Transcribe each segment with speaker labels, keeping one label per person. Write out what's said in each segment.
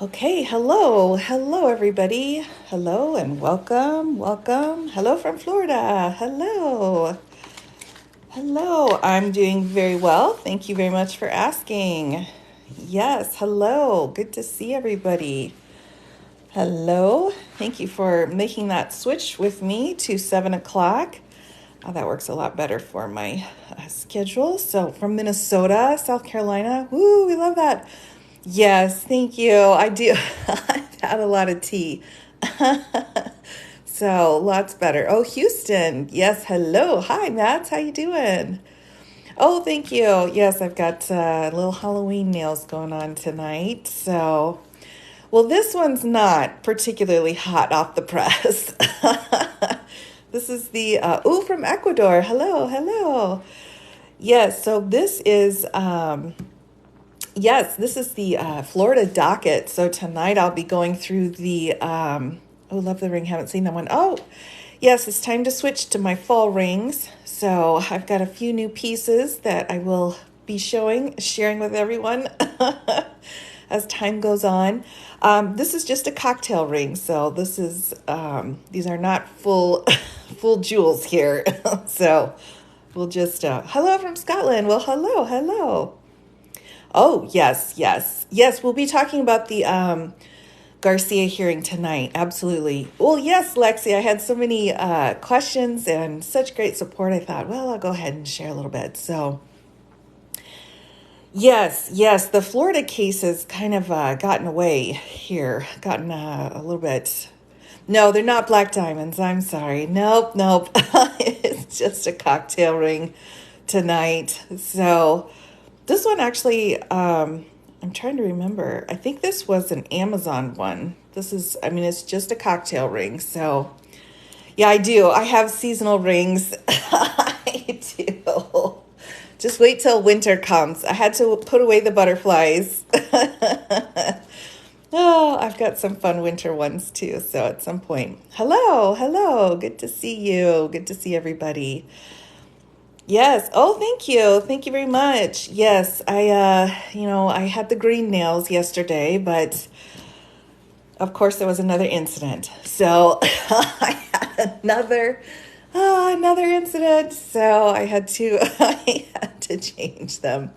Speaker 1: Okay, hello everybody. Hello and welcome. Hello from Florida. Hello, I'm doing very well. Thank you very much for asking. Yes, hello. Good to see everybody. Hello. Thank you for making that switch with me to 7 o'clock. That works a lot better for my schedule. So from Minnesota, South Carolina. Woo, we love that. Yes, thank you. I do. I've had a lot of tea. So lots better. Oh, Houston. Yes, hello. Hi, Matt. How you doing? Oh, thank you. Yes, I've got little Halloween nails going on tonight. So, well, this one's not particularly hot off the press. This is the from Ecuador. Hello. Yes, so this is the Florida docket. So tonight I'll be going through the, oh, Love the Ring. Haven't seen that one. Oh, yes, it's time to switch to my fall rings. So I've got a few new pieces that I will be sharing with everyone as time goes on. This is just a cocktail ring. So these are not full, full jewels here. So we'll just, hello from Scotland. Well, hello. Oh, yes. We'll be talking about the Garcia hearing tonight. Absolutely. Well, yes, Lexi, I had so many questions and such great support. I thought, well, I'll go ahead and share a little bit. So, yes, the Florida case has kind of gotten away here, gotten a little bit. No, they're not black diamonds. I'm sorry. Nope. It's just a cocktail ring tonight. So, this one actually, I'm trying to remember. I think this was an Amazon one. It's just a cocktail ring. So, yeah, I do. I have seasonal rings. I do. Just wait till winter comes. I had to put away the butterflies. Oh, I've got some fun winter ones too. So at some point, hello. Good to see you. Good to see everybody. Yes. Oh, thank you. Thank you very much. Yes, I had the green nails yesterday, but of course there was another incident. So I had another incident. So I had to change them.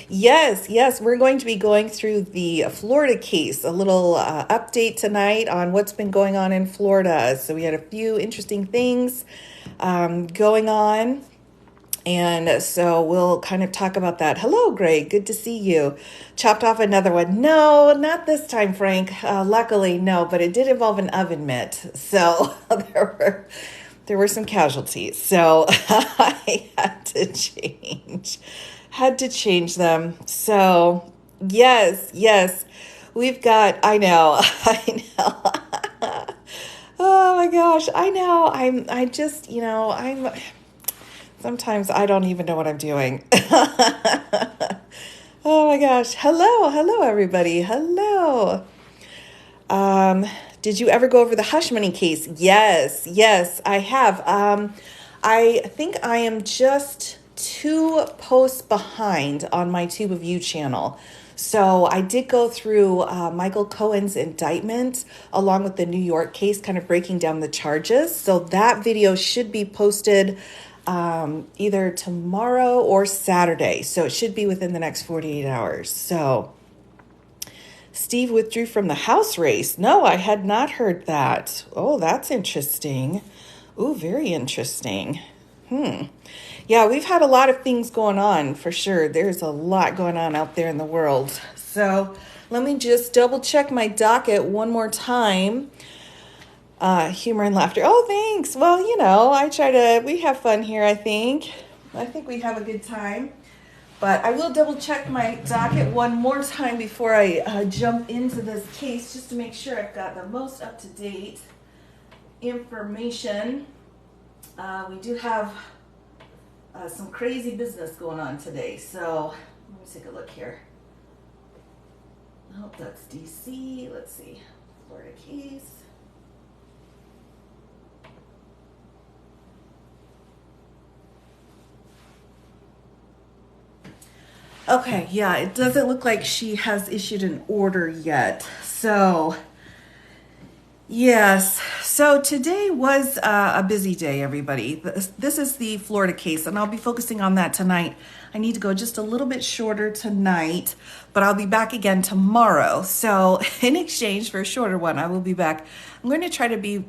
Speaker 1: Yes, we're going to be going through the Florida case, a little update tonight on what's been going on in Florida. So we had a few interesting things going on. And so we'll kind of talk about that. Hello, Greg. Good to see you. Chopped off another one. No, not this time, Frank. Luckily, no, but it did involve an oven mitt. So there were some casualties. So I had to change them. So yes, we've got. I know, I know. Oh my gosh, I know. I just, sometimes I don't even know what I'm doing. Oh my gosh. Hello, everybody. Hello. Um, did you ever go over the hush money case? Yes, I have. I think I am just 2 posts behind on my Tube of You channel. So I did go through Michael Cohen's indictment along with the New York case, kind of breaking down the charges. So that video should be posted either tomorrow or Saturday. So it should be within the next 48 hours. So Steve withdrew from the House race. No, I had not heard that. Oh, that's interesting. Ooh, very interesting. Yeah, we've had a lot of things going on for sure. There's a lot going on out there in the world. So let me just double check my docket one more time. Humor and laughter. Oh, thanks. Well, we have fun here, I think. I think we have a good time. But I will double check my docket one more time before I jump into this case just to make sure I've got the most up-to-date information. We do have some crazy business going on today. So let me take a look here. Oh, that's DC. Let's see. Florida case. Okay, yeah, it doesn't look like she has issued an order yet. So, yes. So today was a busy day, everybody. This is the Florida case, and I'll be focusing on that tonight. I need to go just a little bit shorter tonight, but I'll be back again tomorrow. So, in exchange for a shorter one, I will be back. I'm going to try to be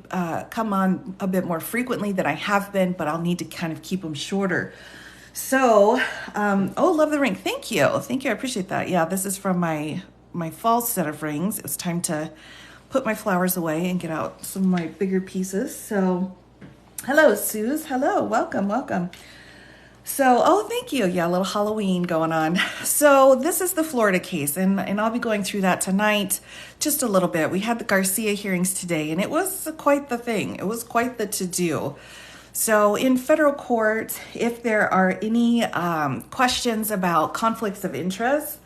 Speaker 1: come on a bit more frequently than I have been, but I'll need to kind of keep them shorter. So, oh, love the ring. Thank you. Thank you. I appreciate that. Yeah, this is from my fall set of rings. It was time to put my flowers away and get out some of my bigger pieces. So, hello, Suze. Hello. Welcome, welcome. So, oh, thank you. Yeah, a little Halloween going on. So, this is the Florida case, and I'll be going through that tonight just a little bit. We had the Garcia hearings today, and it was quite the thing. It was quite the to-do. So in federal court, if there are any questions about conflicts of interest,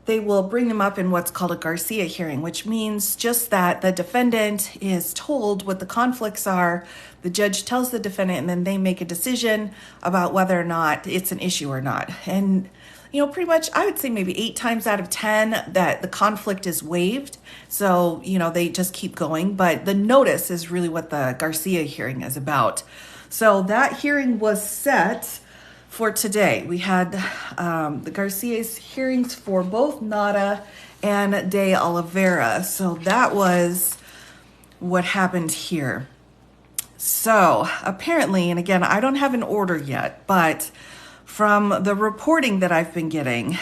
Speaker 1: they will bring them up in what's called a Garcia hearing, which means just that the defendant is told what the conflicts are, the judge tells the defendant, and then they make a decision about whether or not it's an issue or not. And pretty much, I would say maybe 8 times out of 10 that the conflict is waived. So, they just keep going. But the notice is really what the Garcia hearing is about. So that hearing was set for today. We had the Garcia's hearings for both Nada and De Oliveira. So that was what happened here. So apparently, and again, I don't have an order yet, but from the reporting that I've been getting,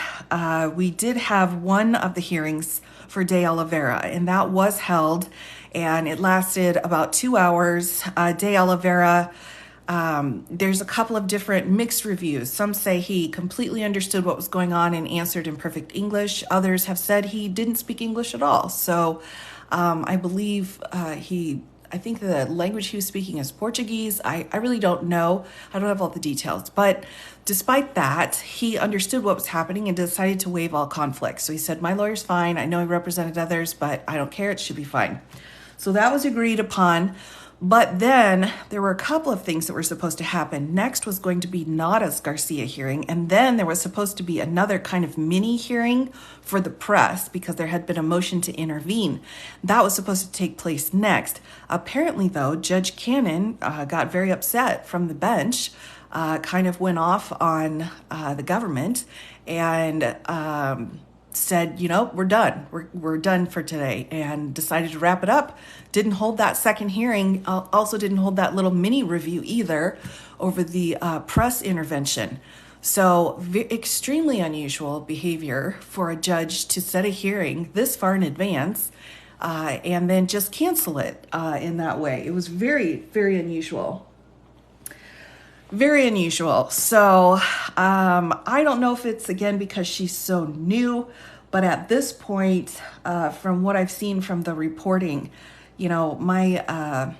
Speaker 1: we did have one of the hearings for De Oliveira, and that was held, and it lasted about 2 hours. De Oliveira, there's a couple of different mixed reviews. Some say he completely understood what was going on and answered in perfect English. Others have said he didn't speak English at all. So I believe I think the language he was speaking is Portuguese. I really don't know. I don't have all the details. But despite that, he understood what was happening and decided to waive all conflicts. So he said, my lawyer's fine. I know he represented others, but I don't care. It should be fine. So that was agreed upon. But then there were a couple of things that were supposed to happen. Next was going to be Nada's Garcia hearing. And then there was supposed to be another kind of mini hearing for the press because there had been a motion to intervene. That was supposed to take place next. Apparently, though, Judge Cannon got very upset from the bench, kind of went off on the government and said, we're done. We're done for today, and decided to wrap it up. Didn't hold that second hearing. Also didn't hold that little mini review either over the press intervention. So extremely unusual behavior for a judge to set a hearing this far in advance and then just cancel it in that way. It was very, very unusual. Very unusual. So I don't know if it's, again, because she's so new, but at this point, from what I've seen from the reporting, I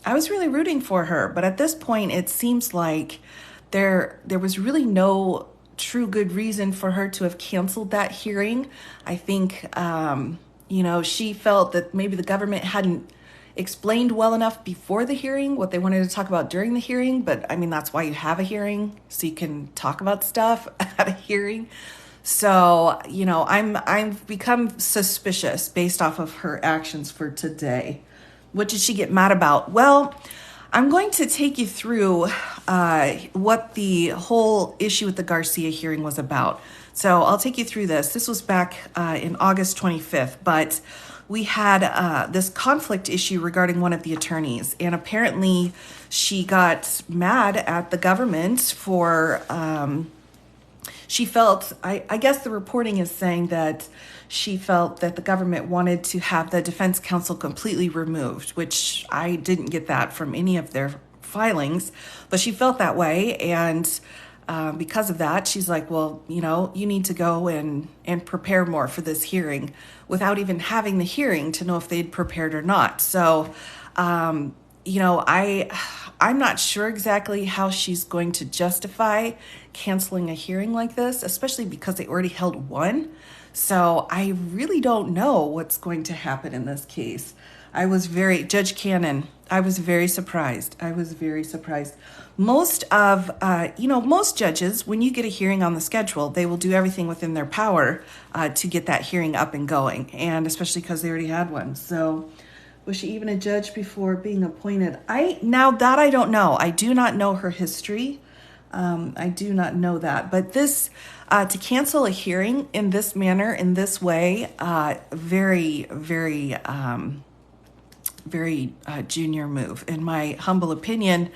Speaker 1: was really rooting for her. But at this point, it seems like there was really no true good reason for her to have canceled that hearing. I think, she felt that maybe the government hadn't explained well enough before the hearing what they wanted to talk about during the hearing. But I mean, that's why you have a hearing, so you can talk about stuff at a hearing. So, I've become suspicious based off of her actions for today. What did she get mad about? Well, I'm going to take you through what the whole issue with the Garcia hearing was about. So I'll take you through this. This was back in August 25th, but we had this conflict issue regarding one of the attorneys, and apparently she got mad at the government for, she felt, I guess the reporting is saying that she felt that the government wanted to have the defense counsel completely removed, which I didn't get that from any of their filings, but she felt that way, and because of that, she's like, well, you need to go and prepare more for this hearing without even having the hearing to know if they'd prepared or not. So, I'm not sure exactly how she's going to justify canceling a hearing like this, especially because they already held one. So I really don't know what's going to happen in this case. Judge Cannon, I was very surprised. I was very surprised. Most judges, when you get a hearing on the schedule, they will do everything within their power to get that hearing up and going, and especially because they already had one. So was she even a judge before being appointed? Now that I don't know. I do not know her history. I do not know that. But this, to cancel a hearing in this manner, in this way, very, very, very junior move, in my humble opinion.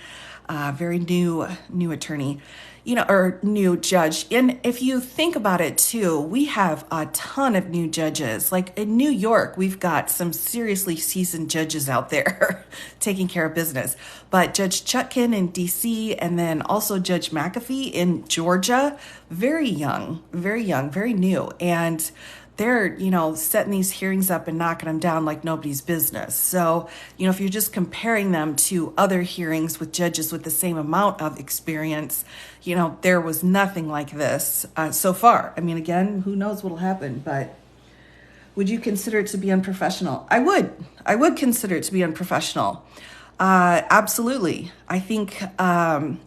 Speaker 1: Very new attorney, or new judge. And if you think about it too, we have a ton of new judges. Like in New York, we've got some seriously seasoned judges out there taking care of business. But Judge Chutkan in DC, and then also Judge McAfee in Georgia, very young, very new. And they're, setting these hearings up and knocking them down like nobody's business. So, if you're just comparing them to other hearings with judges with the same amount of experience, there was nothing like this so far. I mean, again, who knows what'll happen, but would you consider it to be unprofessional? I would consider it to be unprofessional. Absolutely. I think, from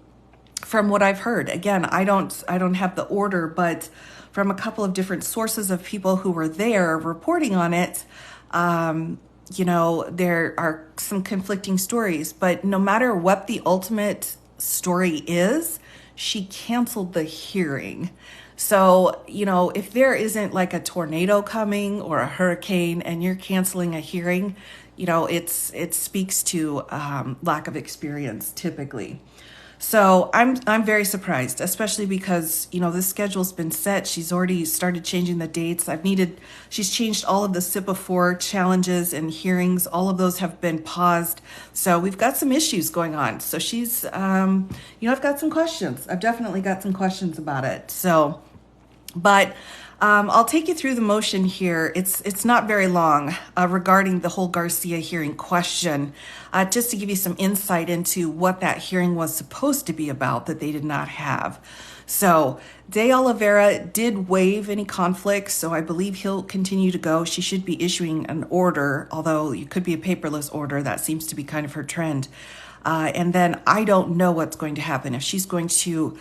Speaker 1: what I've heard, again, I don't have the order, but from a couple of different sources of people who were there reporting on it, there are some conflicting stories. But no matter what the ultimate story is, she canceled the hearing. So, if there isn't like a tornado coming or a hurricane and you're canceling a hearing, it speaks to lack of experience typically. So I'm very surprised, especially because, this schedule's been set. She's already started changing the dates. She's changed all of the SIPA 4 challenges and hearings. All of those have been paused. So we've got some issues going on. So she's, I've got some questions. I've definitely got some questions about it. But I'll take you through the motion here. It's not very long regarding the whole Garcia hearing question, just to give you some insight into what that hearing was supposed to be about that they did not have. So De Oliveira did waive any conflicts, so I believe he'll continue to go. She should be issuing an order, although it could be a paperless order. That seems to be kind of her trend. And then I don't know what's going to happen. If she's going to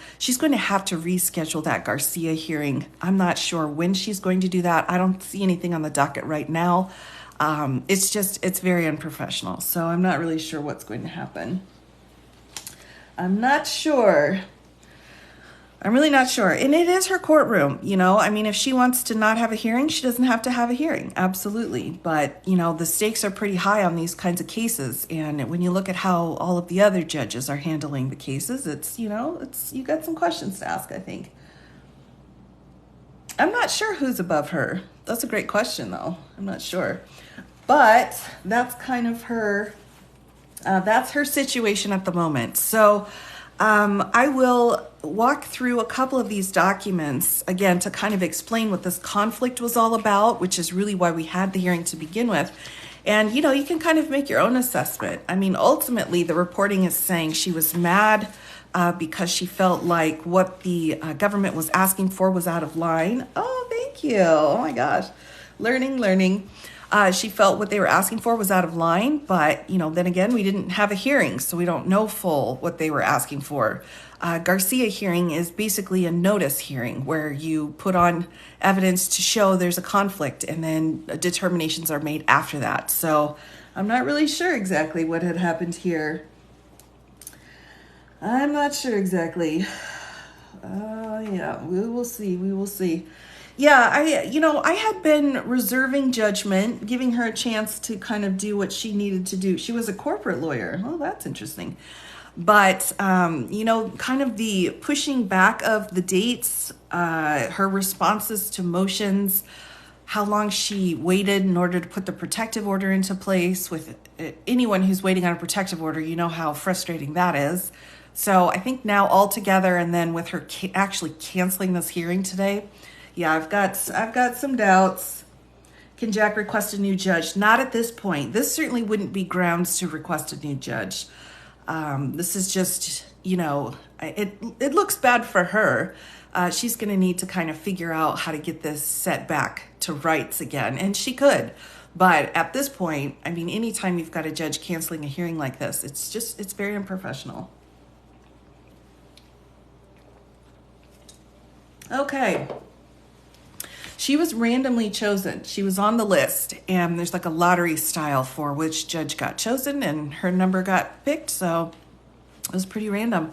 Speaker 1: have to reschedule that Garcia hearing. I'm not sure when she's going to do that. I don't see anything on the docket right now. It's very unprofessional. So I'm not really sure what's going to happen. I'm not sure. I'm really not sure. And it is her courtroom, if she wants to not have a hearing, she doesn't have to have a hearing. Absolutely. But, the stakes are pretty high on these kinds of cases. And when you look at how all of the other judges are handling the cases, you got some questions to ask, I think. I'm not sure who's above her. That's a great question, though. I'm not sure. But that's kind of that's her situation at the moment. So, I will walk through a couple of these documents, again, to kind of explain what this conflict was all about, which is really why we had the hearing to begin with. And, you can kind of make your own assessment. I mean, ultimately, the reporting is saying she was mad because she felt like what the government was asking for was out of line. Oh, thank you. Oh, my gosh. Learning. She felt what they were asking for was out of line, but, then again, we didn't have a hearing, so we don't know full what they were asking for. Garcia hearing is basically a notice hearing where you put on evidence to show there's a conflict, and then determinations are made after that. So I'm not really sure exactly what had happened here. I'm not sure exactly. We will see. Yeah, I had been reserving judgment, giving her a chance to kind of do what she needed to do. She was a corporate lawyer. Oh, that's interesting. But, kind of the pushing back of the dates, her responses to motions, how long she waited in order to put the protective order into place. With anyone who's waiting on a protective order, you know how frustrating that is. So I think now all together, and then with her actually canceling this hearing today, yeah, I've got some doubts. Can Jack request a new judge? Not at this point. This certainly wouldn't be grounds to request a new judge. This is just, it looks bad for her. She's going to need to kind of figure out how to get this set back to rights again, and she could. But at this point, I mean, anytime you've got a judge canceling a hearing like this, it's very unprofessional. Okay. She was randomly chosen. She was on the list, and there's like a lottery style for which judge got chosen, and her number got picked, so it was pretty random.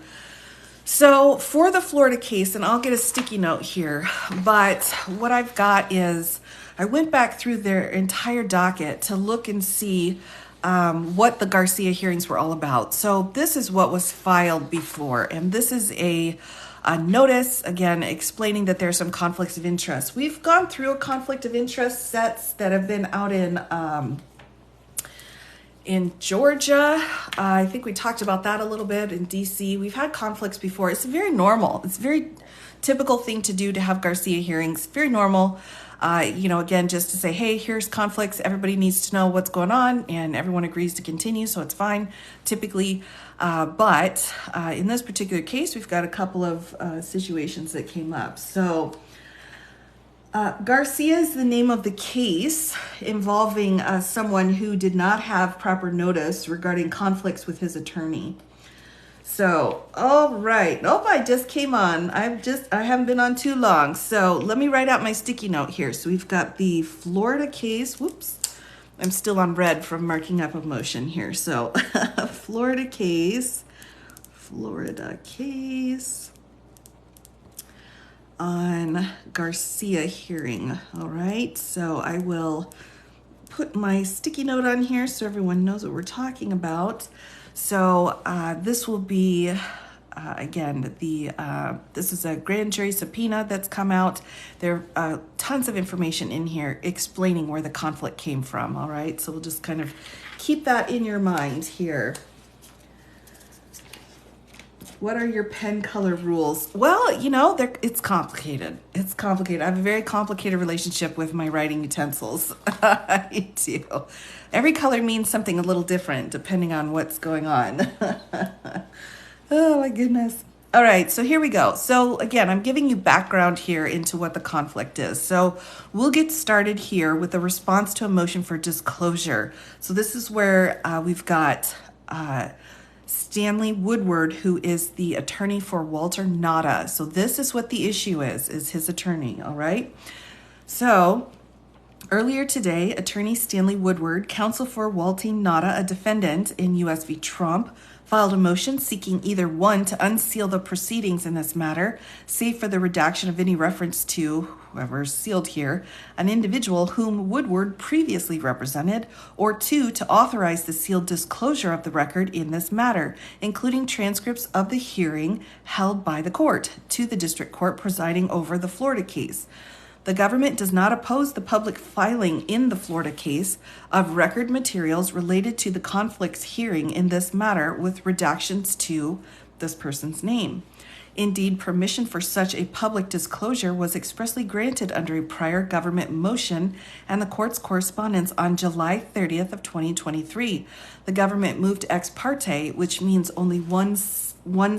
Speaker 1: So for the Florida case, and I'll get a sticky note here, but what I've got is I went back through their entire docket to look and see what the Garcia hearings were all about. So this is what was filed before, and this is a notice, again, explaining that there are some conflicts of interest. We've gone through a conflict of interest sets that have been out in Georgia. I think we talked about that a little bit in DC. We've had conflicts before. It's very normal. It's a very typical thing to do to have Garcia hearings. Very normal. Again, just to say, hey, here's conflicts. Everybody needs to know what's going on, and everyone agrees to continue, so it's fine, typically. But in this particular case, we've got a couple of situations that came up. So Garcia is the name of the case involving someone who did not have proper notice regarding conflicts with his attorney. So, all right. Oh, I just came on. I haven't been on too long. So let me write out my sticky note here. So we've got the Florida case. Whoops. I'm still on red from marking up a motion here. So Florida case on Garcia hearing. All right. So I will put my sticky note on here so everyone knows what we're talking about. So this will be, again, this is a grand jury subpoena that's come out. There are tons of information in here explaining where the conflict came from, all right? So we'll just kind of keep that in your mind here. What are your pen color rules? Well, it's complicated. It's complicated. I have a very complicated relationship with my writing utensils. I do. Every color means something a little different depending on what's going on. Oh my goodness. All right, so here we go. So again, I'm giving you background here into what the conflict is. So we'll get started here with a response to a motion for disclosure. So this is where we've got Stanley Woodward, who is the attorney for Walter Nada. So this is what the issue is his attorney, all right? So earlier today, attorney Stanley Woodward, counsel for Walter Nada, a defendant in U.S. v. Trump, filed a motion seeking either one, to unseal the proceedings in this matter, save for the redaction of any reference to, whoever's sealed here, an individual whom Woodward previously represented, or two, to authorize the sealed disclosure of the record in this matter, including transcripts of the hearing held by the court, to the district court presiding over the Florida case. The government does not oppose the public filing in the Florida case of record materials related to the conflicts hearing in this matter with redactions to this person's name. Indeed, permission for such a public disclosure was expressly granted under a prior government motion and the court's correspondence on July 30th of 2023. The government moved ex parte, which means only one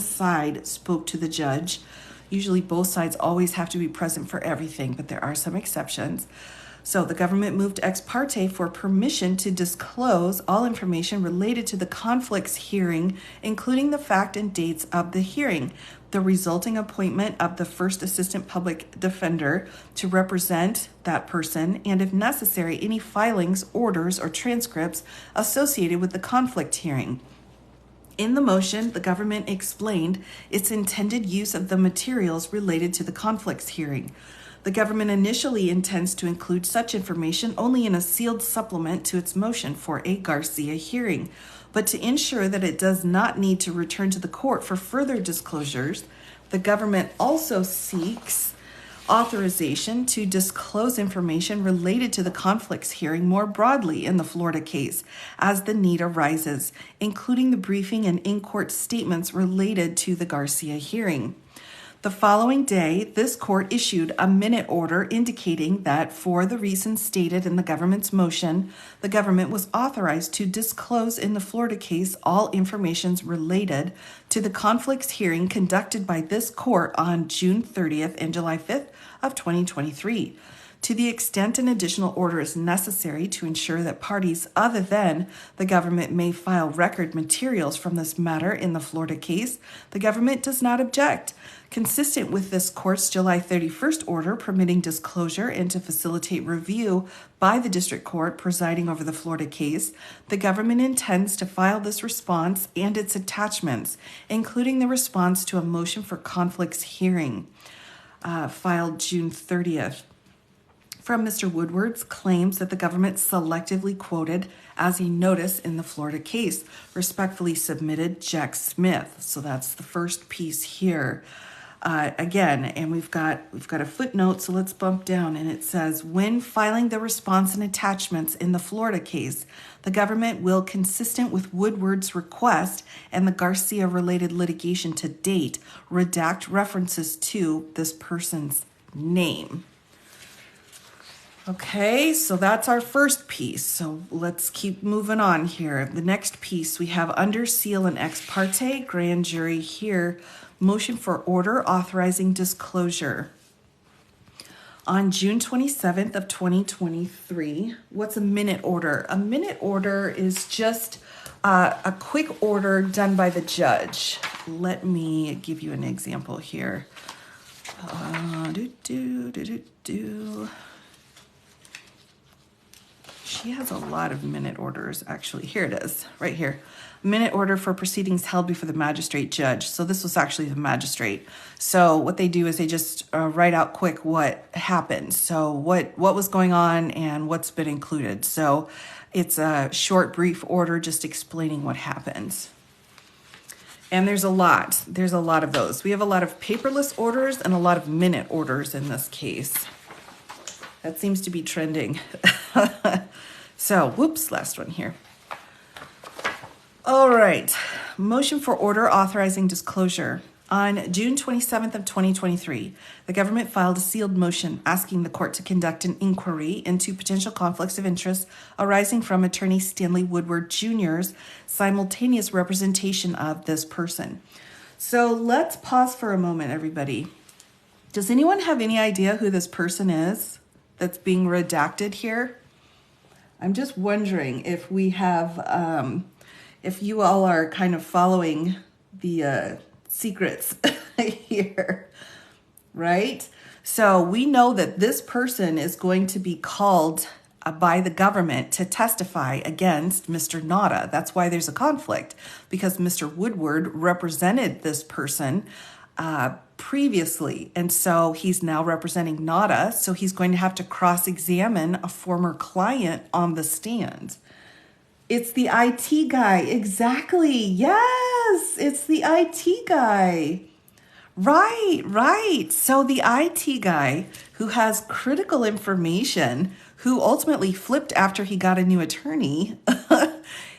Speaker 1: side spoke to the judge. Usually both sides always have to be present for everything, but there are some exceptions. So the government moved ex parte for permission to disclose all information related to the conflicts hearing, including the fact and dates of the hearing, the resulting appointment of the first assistant public defender to represent that person, and if necessary, any filings, orders, or transcripts associated with the conflict hearing. In the motion, the government explained its intended use of the materials related to the conflicts hearing. The government initially intends to include such information only in a sealed supplement to its motion for a Garcia hearing. But to ensure that it does not need to return to the court for further disclosures, the government also seeks authorization to disclose information related to the conflicts hearing more broadly in the Florida case as the need arises, including the briefing and in-court statements related to the Garcia hearing. The following day, this court issued a minute order indicating that for the reasons stated in the government's motion, the government was authorized to disclose in the Florida case all information related to the conflicts hearing conducted by this court on June 30th and July 5th of 2023. To the extent an additional order is necessary to ensure that parties other than the government may file record materials from this matter in the Florida case, the government does not object. Consistent with this court's July 31st order permitting disclosure and to facilitate review by the district court presiding over the Florida case, the government intends to file this response and its attachments, including the response to a motion for conflicts hearing, filed June 30th. From Mr. Woodward's claims that the government selectively quoted as a notice in the Florida case. Respectfully submitted, Jack Smith. So that's the first piece here. Again, and we've got a footnote, so let's bump down, and it says, when filing the response and attachments in the Florida case, the government will, consistent with Woodward's request and the Garcia-related litigation to date, redact references to this person's name. Okay, so that's our first piece. So let's keep moving on here. The next piece, we have under seal and ex parte, grand jury here, motion for order authorizing disclosure. On June 27th of 2023, what's a minute order? A minute order is just a quick order done by the judge. Let me give you an example here. She has a lot of minute orders, actually. Here it is, right here. Minute order for proceedings held before the magistrate judge. So this was actually the magistrate. So what they do is they just write out quick what happened. So what was going on and what's been included. So it's a short, brief order just explaining what happens. And there's a lot of those. We have a lot of paperless orders and a lot of minute orders in this case. That seems to be trending. So, whoops, last one here. All right, motion for order authorizing disclosure. On June 27th of 2023, the government filed a sealed motion asking the court to conduct an inquiry into potential conflicts of interest arising from attorney Stanley Woodward Jr.'s simultaneous representation of this person. So let's pause for a moment, everybody. Does anyone have any idea who this person is that's being redacted here? I'm just wondering if we have, if you all are kind of following the secrets here, right? So we know that this person is going to be called by the government to testify against Mr. Nada. That's why there's a conflict, because Mr. Woodward represented this person previously, and so he's now representing Nada, so he's going to have to cross-examine a former client on the stand. It's the IT guy. Exactly. Yes, it's the IT guy. Right. So the IT guy who has critical information, who ultimately flipped after he got a new attorney,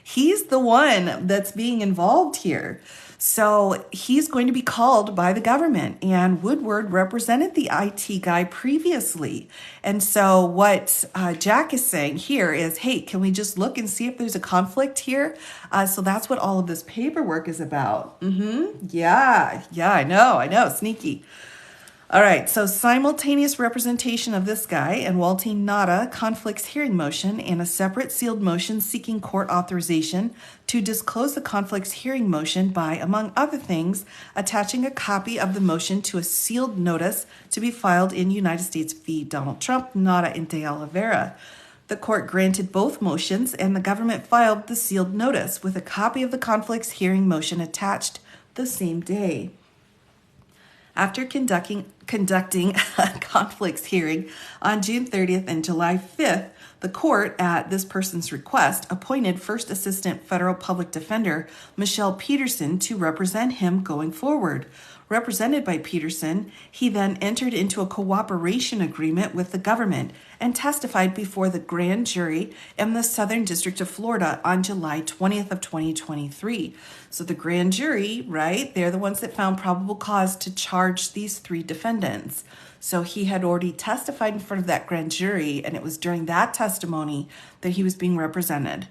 Speaker 1: he's the one that's being involved here. So he's going to be called by the government, and Woodward represented the IT guy previously. And so what Jack is saying here is, hey, can we just look and see if there's a conflict here? So that's what all of this paperwork is about. Yeah, I know, sneaky. All right, so simultaneous representation of this guy and Waltine Nada conflicts hearing motion and a separate sealed motion seeking court authorization to disclose the conflicts hearing motion by, among other things, attaching a copy of the motion to a sealed notice to be filed in United States v. Donald Trump, Nada and De Oliveira. The court granted both motions and the government filed the sealed notice with a copy of the conflicts hearing motion attached the same day. After conducting a conflicts hearing on June 30th and July 5th, the court, at this person's request, appointed First Assistant Federal Public Defender Michelle Peterson to represent him going forward. Represented by Peterson, he then entered into a cooperation agreement with the government and testified before the grand jury in the Southern District of Florida on July 20th of 2023. So the grand jury, right, they're the ones that found probable cause to charge these three defendants. So he had already testified in front of that grand jury, and it was during that testimony that he was being represented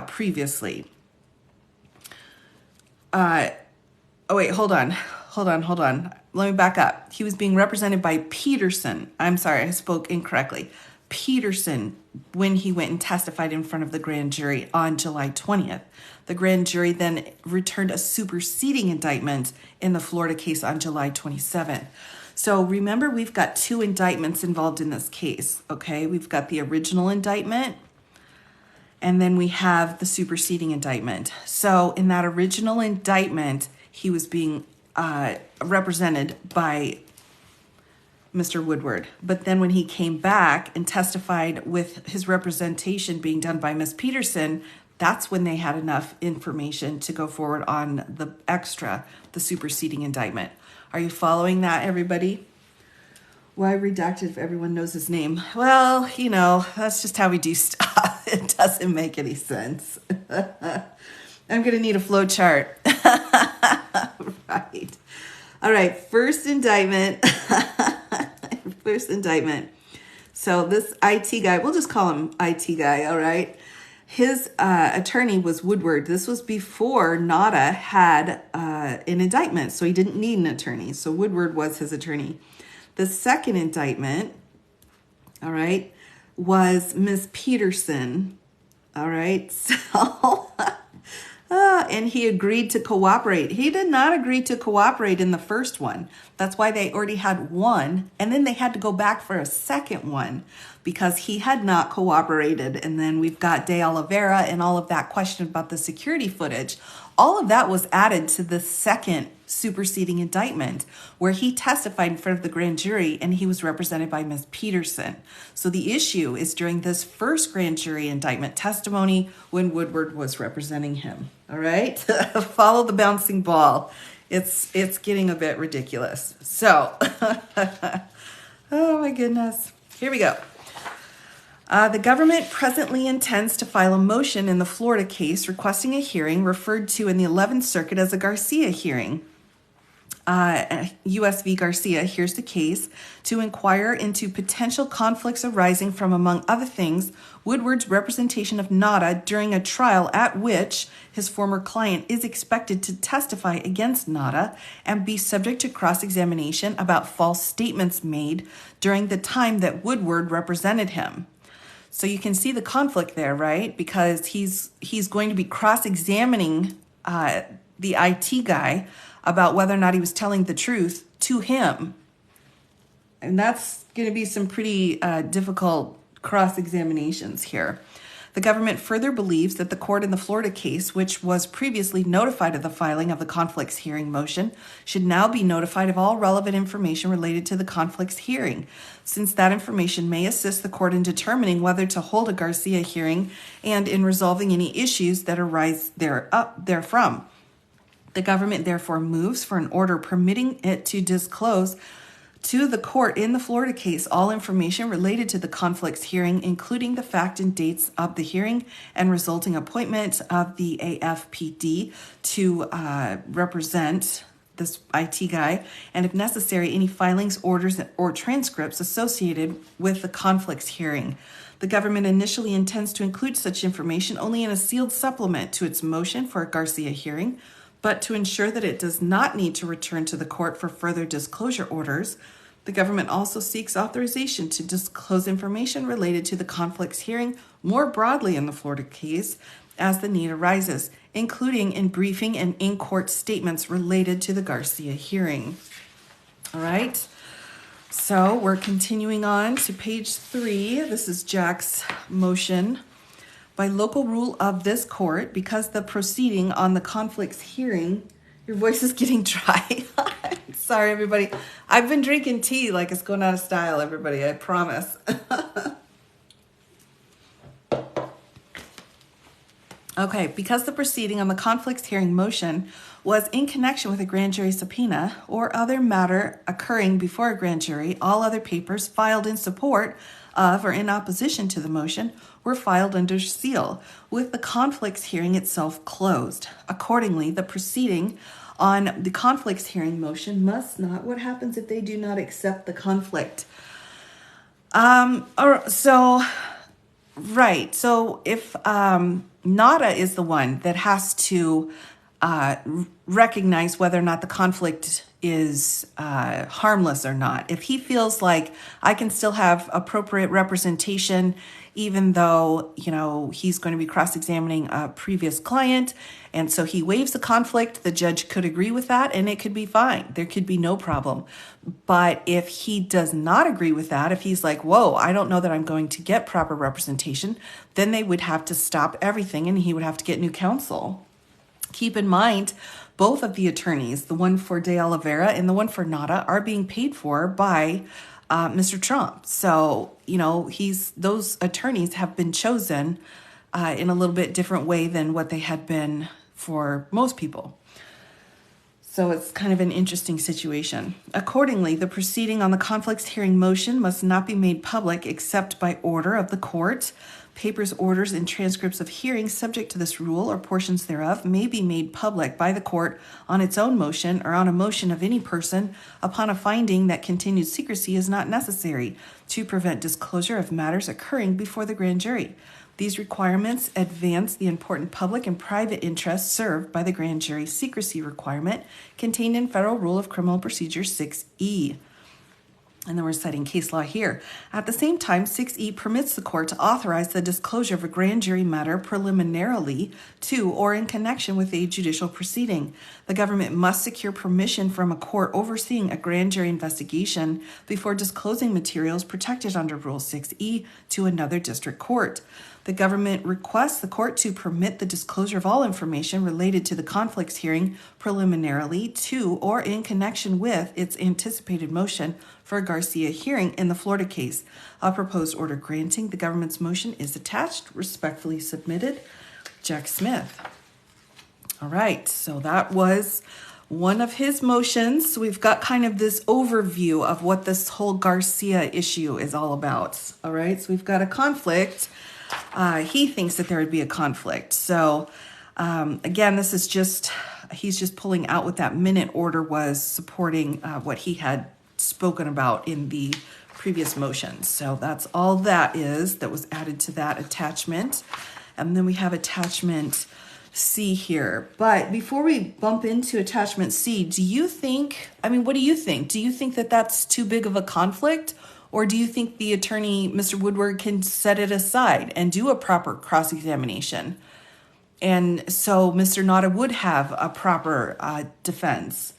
Speaker 1: previously. Oh, wait, hold on. hold on. Let me back up. He was being represented by Peterson. I'm sorry, I spoke incorrectly. Peterson, when he went and testified in front of the grand jury on July 20th. The grand jury then returned a superseding indictment in the Florida case on July 27th. So remember, we've got two indictments involved in this case, okay? We've got the original indictment, and then we have the superseding indictment. So in that original indictment, he was being represented by Mr. Woodward. But then when he came back and testified with his representation being done by Ms. Peterson, that's when they had enough information to go forward on the superseding indictment. Are you following that, everybody? Why redacted if everyone knows his name? Well, that's just how we do stuff. It doesn't make any sense. I'm going to need a flow chart. Right. All right, first indictment. First indictment. So this IT guy, we'll just call him IT guy, all right? His attorney was Woodward. This was before Nada had an indictment, so he didn't need an attorney. So Woodward was his attorney. The second indictment, all right, was Ms. Peterson, all right? So, and he agreed to cooperate. He did not agree to cooperate in the first one. That's why they already had one, and then they had to go back for a second one because he had not cooperated. And then we've got De Oliveira and all of that question about the security footage. All of that was added to the second superseding indictment where he testified in front of the grand jury and he was represented by Ms. Peterson. So the issue is during this first grand jury indictment testimony when Woodward was representing him. All right? Follow the bouncing ball. It's getting a bit ridiculous. So, oh my goodness. Here we go. The government presently intends to file a motion in the Florida case requesting a hearing referred to in the 11th Circuit as a Garcia hearing. U.S. v. Garcia hears the case to inquire into potential conflicts arising from, among other things, Woodward's representation of Nada during a trial at which his former client is expected to testify against Nada and be subject to cross-examination about false statements made during the time that Woodward represented him. So you can see the conflict there, right? Because he's going to be cross-examining the IT guy about whether or not he was telling the truth to him. And that's going to be some pretty difficult cross-examinations here. The government further believes that the court in the Florida case, which was previously notified of the filing of the conflicts hearing motion, should now be notified of all relevant information related to the conflicts hearing, since that information may assist the court in determining whether to hold a Garcia hearing and in resolving any issues that arise therefrom. The government therefore moves for an order permitting it to disclose to the court in the Florida case all information related to the conflicts hearing, including the fact and dates of the hearing and resulting appointment of the AFPD to represent this IT guy, and if necessary, any filings, orders, or transcripts associated with the conflicts hearing. The government initially intends to include such information only in a sealed supplement to its motion for a Garcia hearing, but to ensure that it does not need to return to the court for further disclosure orders, the government also seeks authorization to disclose information related to the conflicts hearing more broadly in the Florida case as the need arises, including in briefing and in-court statements related to the Garcia hearing. All right, so we're continuing on to page 3. This is Jack's motion. By local rule of this court, because the proceeding on the conflicts hearing, your voice is getting dry. Sorry, everybody. I've been drinking tea like it's going out of style, everybody. I promise. Okay, because the proceeding on the conflicts hearing motion was in connection with a grand jury subpoena or other matter occurring before a grand jury, all other papers filed in support of or in opposition to the motion were filed under seal, with the conflicts hearing itself closed. Accordingly, the proceeding on the conflicts hearing motion must not. What happens if they do not accept the conflict? So if Nada is the one that has to recognize whether or not the conflict is harmless or not. If he feels like I can still have appropriate representation, even though, he's going to be cross-examining a previous client, and so he waives the conflict, the judge could agree with that and it could be fine. There could be no problem. But if he does not agree with that, if he's like, whoa, I don't know that I'm going to get proper representation, then they would have to stop everything and he would have to get new counsel. Keep in mind, both of the attorneys, the one for De Oliveira and the one for Nada, are being paid for by Mr. Trump. So, those attorneys have been chosen in a little bit different way than what they had been for most people. So it's kind of an interesting situation. Accordingly, the proceeding on the conflicts hearing motion must not be made public except by order of the court. Papers, orders, and transcripts of hearings subject to this rule or portions thereof may be made public by the court on its own motion or on a motion of any person upon a finding that continued secrecy is not necessary to prevent disclosure of matters occurring before the grand jury. These requirements advance the important public and private interests served by the grand jury secrecy requirement contained in Federal Rule of Criminal Procedure 6E. And then we're citing case law here. At the same time, 6E permits the court to authorize the disclosure of a grand jury matter preliminarily to or in connection with a judicial proceeding. The government must secure permission from a court overseeing a grand jury investigation before disclosing materials protected under Rule 6E to another district court. The government requests the court to permit the disclosure of all information related to the conflicts hearing preliminarily to or in connection with its anticipated motion for a Garcia hearing in the Florida case. A proposed order granting the government's motion is attached. Respectfully submitted, Jack Smith. All right, so that was one of his motions. We've got kind of this overview of what this whole Garcia issue is all about. All right, so we've got a conflict. He thinks that there would be a conflict. So again, this is he's just pulling out what that minute order was supporting what he had spoken about in the previous motion. So that's all that was added to that attachment. And then we have attachment C here. But before we bump into attachment C, what do you think? Do you think that that's too big of a conflict? Or do you think the attorney, Mr. Woodward, can set it aside and do a proper cross-examination? And so Mr. Nada would have a proper defense.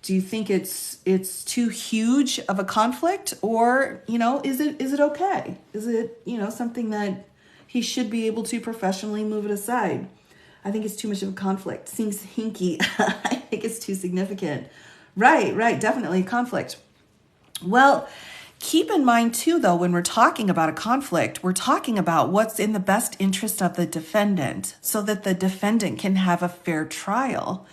Speaker 1: Do you think it's too huge of a conflict? Or, is it okay? Is it, something that he should be able to professionally move it aside? I think it's too much of a conflict. Seems hinky. I think it's too significant. Right, definitely a conflict. Well, keep in mind, too, though, when we're talking about a conflict, we're talking about what's in the best interest of the defendant so that the defendant can have a fair trial.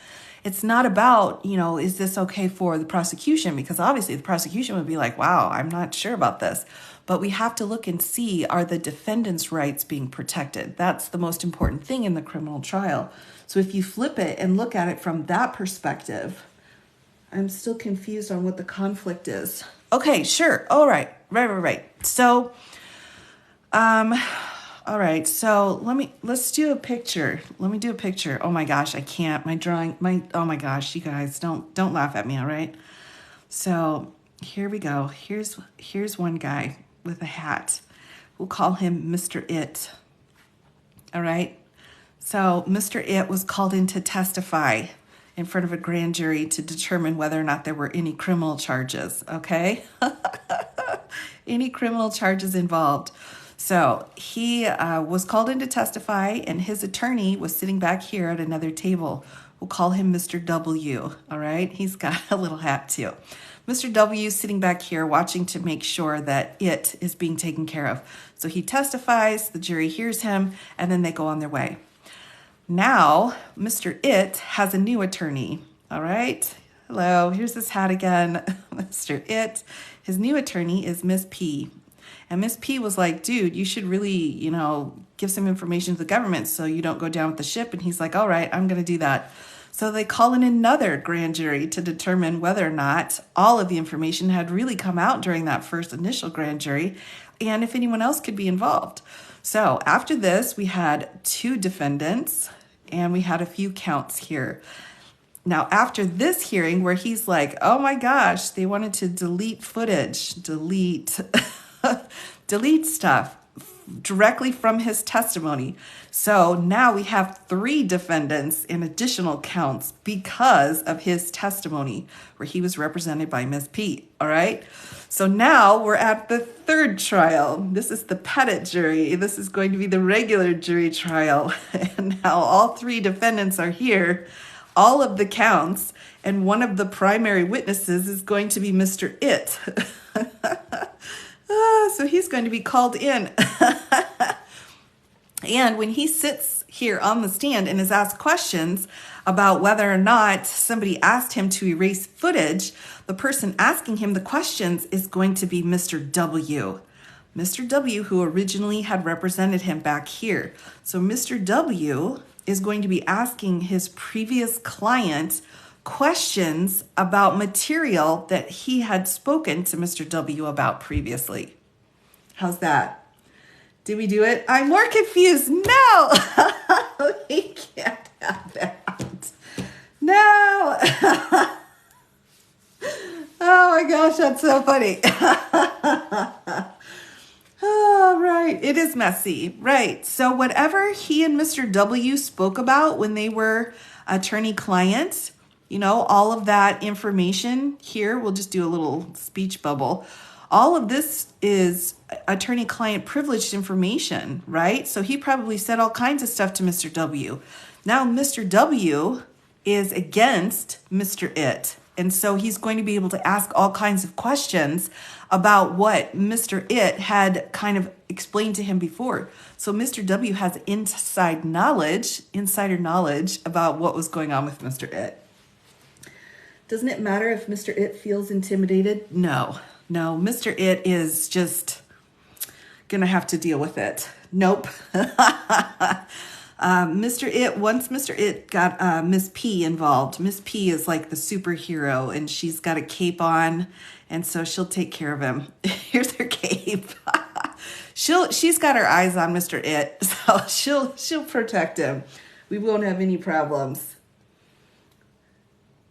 Speaker 1: It's not about, is this okay for the prosecution? Because obviously the prosecution would be like, wow, I'm not sure about this. But we have to look and see, are the defendant's rights being protected? That's the most important thing in the criminal trial. So if you flip it and look at it from that perspective, I'm still confused on what the conflict is. Okay, sure. All right. Right. So, all right. So let's do a picture. Let me do a picture. Oh my gosh, I can't. Oh my gosh, you guys, don't laugh at me. All right. So here we go. Here's one guy with a hat. We'll call him Mr. It. All right. So Mr. It was called in to testify in front of a grand jury to determine whether or not there were any criminal charges, okay? Any criminal charges involved. So he was called in to testify, and his attorney was sitting back here at another table. We'll call him Mr. W, all right? He's got a little hat too. Mr. W is sitting back here watching to make sure that it is being taken care of. So he testifies, the jury hears him, and then they go on their way. Now, Mr. It has a new attorney, all right? Hello, here's his hat again, Mr. It. His new attorney is Miss P. And Miss P was like, dude, you should really, give some information to the government so you don't go down with the ship. And he's like, all right, I'm going to do that. So they call in another grand jury to determine whether or not all of the information had really come out during that first initial grand jury and if anyone else could be involved. So after this, we had two defendants and we had a few counts here. Now, after this hearing where he's like, oh my gosh, they wanted to delete footage, delete stuff directly from his testimony. So now we have 3 defendants in additional counts because of his testimony where he was represented by Ms. P. All right. So now we're at the 3rd trial. This is the petit jury. This is going to be the regular jury trial. And now all 3 defendants are here, all of the counts, and one of the primary witnesses is going to be Mr. It. So he's going to be called in. And when he sits here on the stand and is asked questions about whether or not somebody asked him to erase footage, the person asking him the questions is going to be Mr. W. Mr. W, who originally had represented him back here. So Mr. W is going to be asking his previous client questions about material that he had spoken to Mr. W about previously. How's that? Did we do it? I'm more confused. No, we can't have that. No. Oh my gosh, that's so funny. Oh, right. It is messy. Right. So whatever he and Mr. W spoke about when they were attorney-client, all of that information here, we'll just do a little speech bubble. All of this is attorney-client privileged information, right? So he probably said all kinds of stuff to Mr. W. Now Mr. W is against Mr. It. And so he's going to be able to ask all kinds of questions about what Mr. It had kind of explained to him before. So Mr. W has insider knowledge about what was going on with Mr. It. Doesn't it matter if Mr. It feels intimidated? No, Mr. It is just gonna have to deal with it. Nope. Once Mr. It got Miss P involved, Miss P is like the superhero and she's got a cape on, and so she'll take care of him. Here's her cape. She's got her eyes on Mr. It, so she'll protect him. We won't have any problems.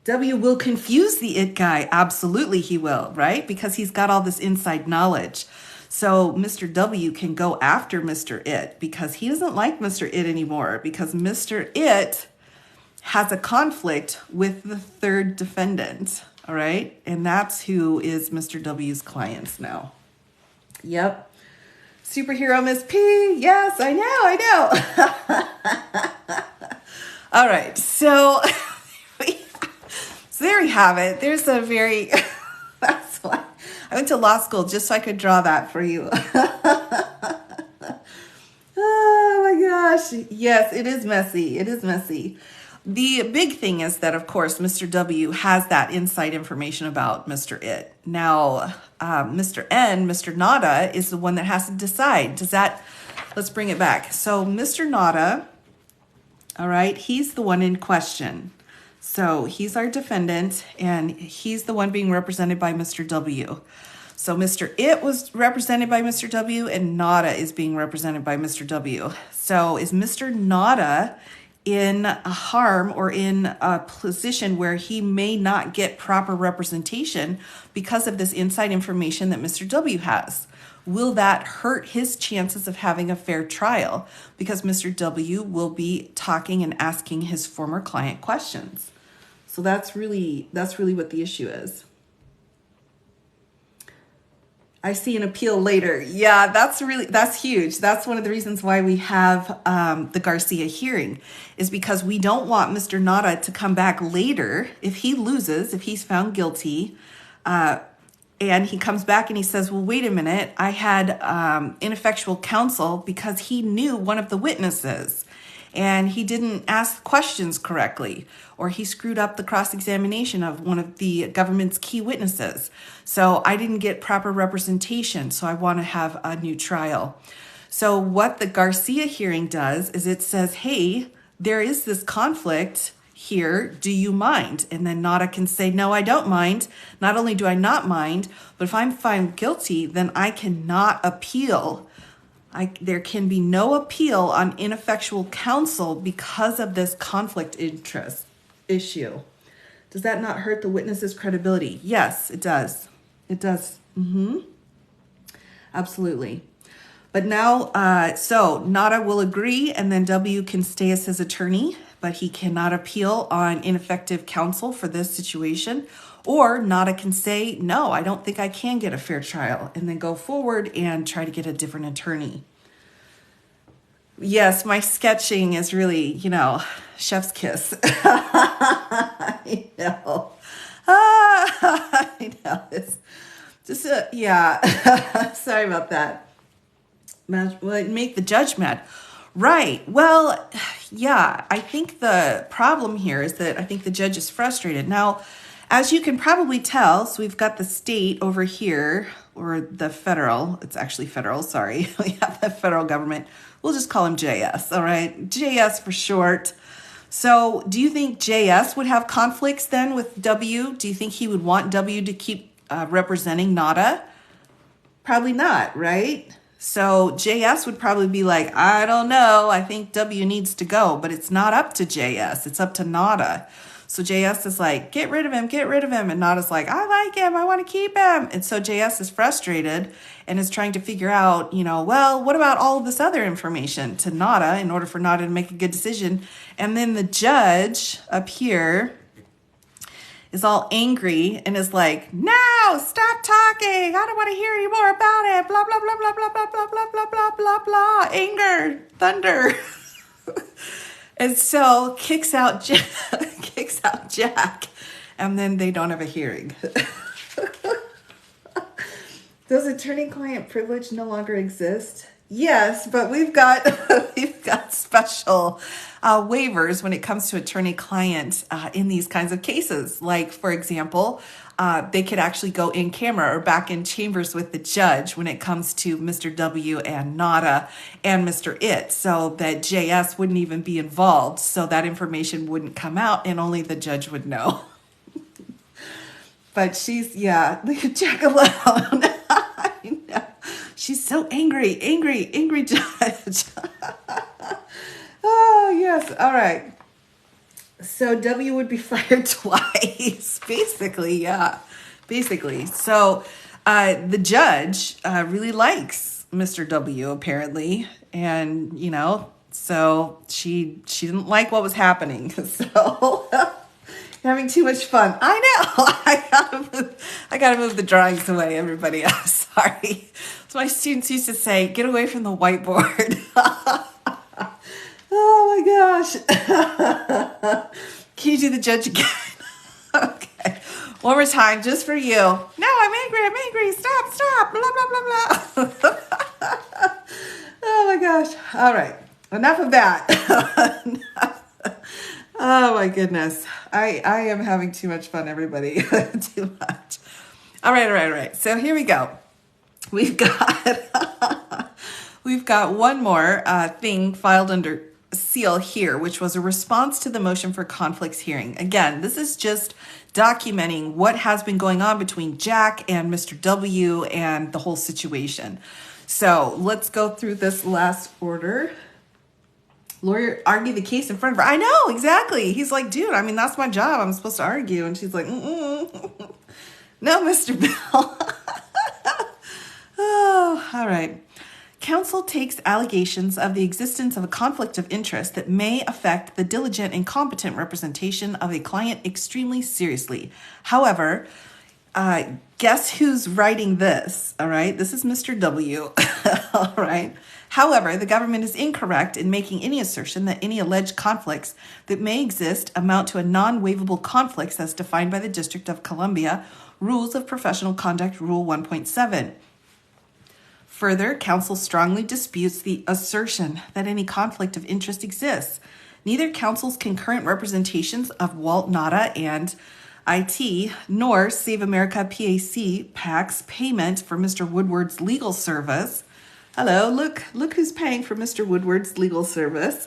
Speaker 1: W will confuse the It guy. Absolutely he will, right? Because he's got all this inside knowledge. So Mr. W can go after Mr. It because he doesn't like Mr. It anymore because Mr. It has a conflict with the 3rd defendant, all right? And that's who is Mr. W's clients now. Yep. Superhero Miss P. Yes, I know. All right, so there you have it. There's a very, that's why I went to law school just so I could draw that for you. Oh my gosh. Yes, it is messy. It is messy. The big thing is that, of course, Mr. W has that inside information about Mr. It. Now, Mr. N, Mr. Nada, is the one that has to decide. Let's bring it back. So Mr. Nada, all right, he's the one in question. So he's our defendant, and he's the one being represented by Mr. W. So Mr. It was represented by Mr. W, and Nada is being represented by Mr. W. So is Mr. Nada in a harm or in a position where he may not get proper representation because of this inside information that Mr. W has? Will that hurt his chances of having a fair trial? Because Mr. W will be talking and asking his former client questions. So that's really what the issue is. I see an appeal later. Yeah, that's huge. That's one of the reasons why we have the Garcia hearing, is because we don't want Mr. Nada to come back later if he loses, if he's found guilty, and he comes back and he says, well, wait a minute, I had ineffectual counsel because he knew one of the witnesses and he didn't ask questions correctly, or he screwed up the cross-examination of one of the government's key witnesses. So I didn't get proper representation, so I want to have a new trial. So what the Garcia hearing does is it says, hey, there is this conflict here, do you mind? And then Nada can say, no, I don't mind. Not only do I not mind, but if I'm found guilty, then I cannot appeal There can be no appeal on ineffectual counsel because of this conflict interest issue. Does that not hurt the witness's credibility? Yes, it does. It does. Absolutely. But now, so Nada will agree, and then W can stay as his attorney, but he cannot appeal on ineffective counsel for this situation. Or Nada can say, no, I don't think I can get a fair trial, and then go forward and try to get a different attorney. Yes, my sketching is really, chef's kiss. I know. I know. It's just, yeah. Sorry about that. Make the judge mad. Right. Well, yeah, I think the problem here is that I think the judge is frustrated. Now, as you can probably tell, so we've got the state over here, or the federal, it's actually federal, sorry. We have the federal government. We'll just call him JS, all right? JS for short. So do you think JS would have conflicts then with W? Do you think he would want W to keep representing Nada? Probably not, right? So JS would probably be like, I don't know, I think W needs to go, but it's not up to JS, it's up to Nada. So JS is like, get rid of him. And Nada's like, I like him, I want to keep him. And so JS is frustrated and is trying to figure out, well, what about all of this other information to Nada in order for Nada to make a good decision? And then the judge up here is all angry and is like, no, stop talking. I don't want to hear any more about it. Blah, blah, blah, blah, blah, blah, blah, blah, blah, blah, blah, blah. Anger, thunder. And so kicks out Jack, and then they don't have a hearing. Does attorney-client privilege no longer exist? Yes, but we've got special waivers when it comes to attorney-client in these kinds of cases. Like, for example, they could actually go in camera or back in chambers with the judge when it comes to Mr. W and Nada and Mr. It, so that JS wouldn't even be involved, so that information wouldn't come out and only the judge would know. But leave Jack alone. I know. She's so angry judge. Oh, yes. All right. So W would be fired twice, basically. Yeah, basically. So the judge really likes Mr. W, apparently. And, so she didn't like what was happening. So having too much fun. I know. I gotta move the drawings away, everybody. I'm sorry. So my students used to say, get away from the whiteboard. Oh my gosh. Can you do the judge again? Okay. One more time, just for you. No, I'm angry. Stop. Blah, blah, blah, blah. Oh my gosh. All right. Enough of that. Oh my goodness. I am having too much fun, everybody. Too much. All right. So here we go. We've got one more thing filed under seal here, which was a response to the motion for conflicts hearing. Again, this is just documenting what has been going on between Jack and Mr. W and the whole situation. So let's go through this last order. Lawyer argue the case in front of her. I know, exactly. He's like, dude, that's my job. I'm supposed to argue. And she's like, no, Mr. Bill. Oh, all right. Counsel takes allegations of the existence of a conflict of interest that may affect the diligent and competent representation of a client extremely seriously. However, guess who's writing this? All right. This is Mr. W. All right. However, the government is incorrect in making any assertion that any alleged conflicts that may exist amount to a non-waivable conflicts as defined by the District of Columbia Rules of Professional Conduct Rule 1.7. Further, counsel strongly disputes the assertion that any conflict of interest exists. Neither counsel's concurrent representations of Walt Nada and IT, nor Save America PAC's payment for Mr. Woodward's legal service. Hello, look who's paying for Mr. Woodward's legal service.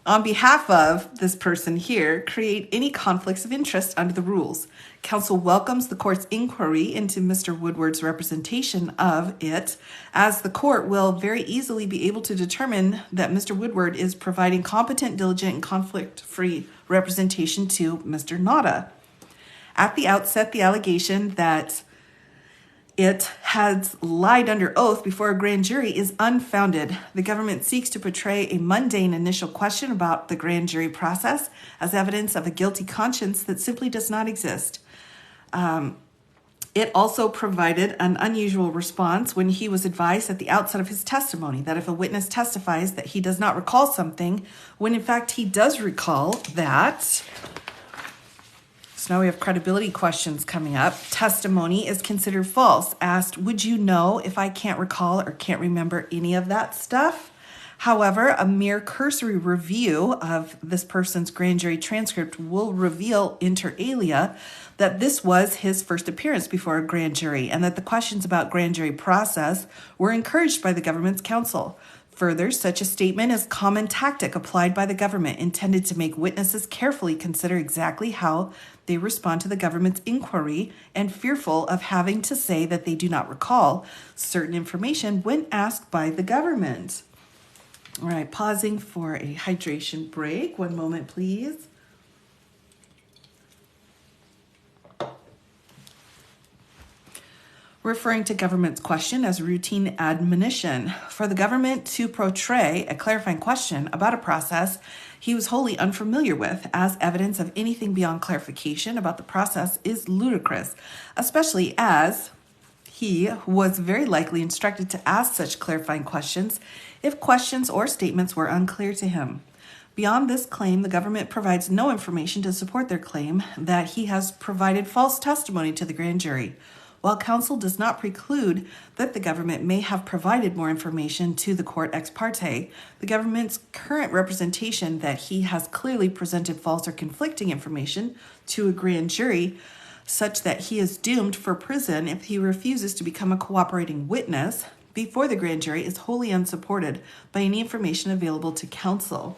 Speaker 1: On behalf of this person here, create any conflicts of interest under the rules. Counsel welcomes the court's inquiry into Mr. Woodward's representation of it, as the court will very easily be able to determine that Mr. Woodward is providing competent, diligent, and conflict-free representation to Mr. Nauta. At the outset, the allegation that it has lied under oath before a grand jury is unfounded. The government seeks to portray a mundane initial question about the grand jury process as evidence of a guilty conscience that simply does not exist. It also provided an unusual response when he was advised at the outset of his testimony that if a witness testifies that he does not recall something, when in fact he does recall that. So now we have credibility questions coming up. Testimony is considered false. Asked, would you know if I can't recall or can't remember any of that stuff? However, a mere cursory review of this person's grand jury transcript will reveal inter alia that this was his first appearance before a grand jury and that the questions about grand jury process were encouraged by the government's counsel. Further, such a statement is common tactic applied by the government intended to make witnesses carefully consider exactly how they respond to the government's inquiry and fearful of having to say that they do not recall certain information when asked by the government. All right, pausing for a hydration break. One moment, please. Referring to government's question as routine admonition. For the government to portray a clarifying question about a process he was wholly unfamiliar with as evidence of anything beyond clarification about the process is ludicrous, especially as he was very likely instructed to ask such clarifying questions if questions or statements were unclear to him. Beyond this claim, the government provides no information to support their claim that he has provided false testimony to the grand jury. While counsel does not preclude that the government may have provided more information to the court ex parte, the government's current representation that he has clearly presented false or conflicting information to a grand jury such that he is doomed for prison if he refuses to become a cooperating witness before the grand jury is wholly unsupported by any information available to counsel.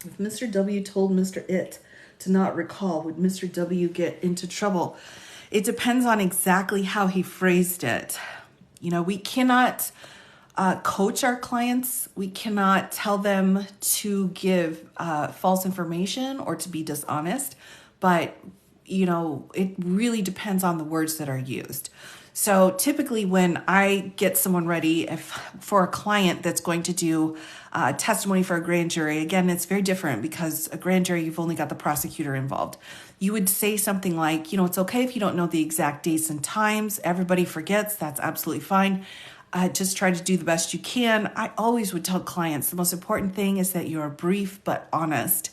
Speaker 1: If Mr. W told Mr. It to not recall, would Mr. W get into trouble? It depends on exactly how he phrased it. You know, we cannot coach our clients. We cannot tell them to give false information or to be dishonest, but you know, it really depends on the words that are used. So typically when I get someone ready for a client that's going to do testimony for a grand jury, again, it's very different because a grand jury, you've only got the prosecutor involved. You would say something like, you know, it's okay if you don't know the exact dates and times. Everybody forgets. That's absolutely fine. Just try to do the best you can. I always would tell clients the most important thing is that you're brief but honest.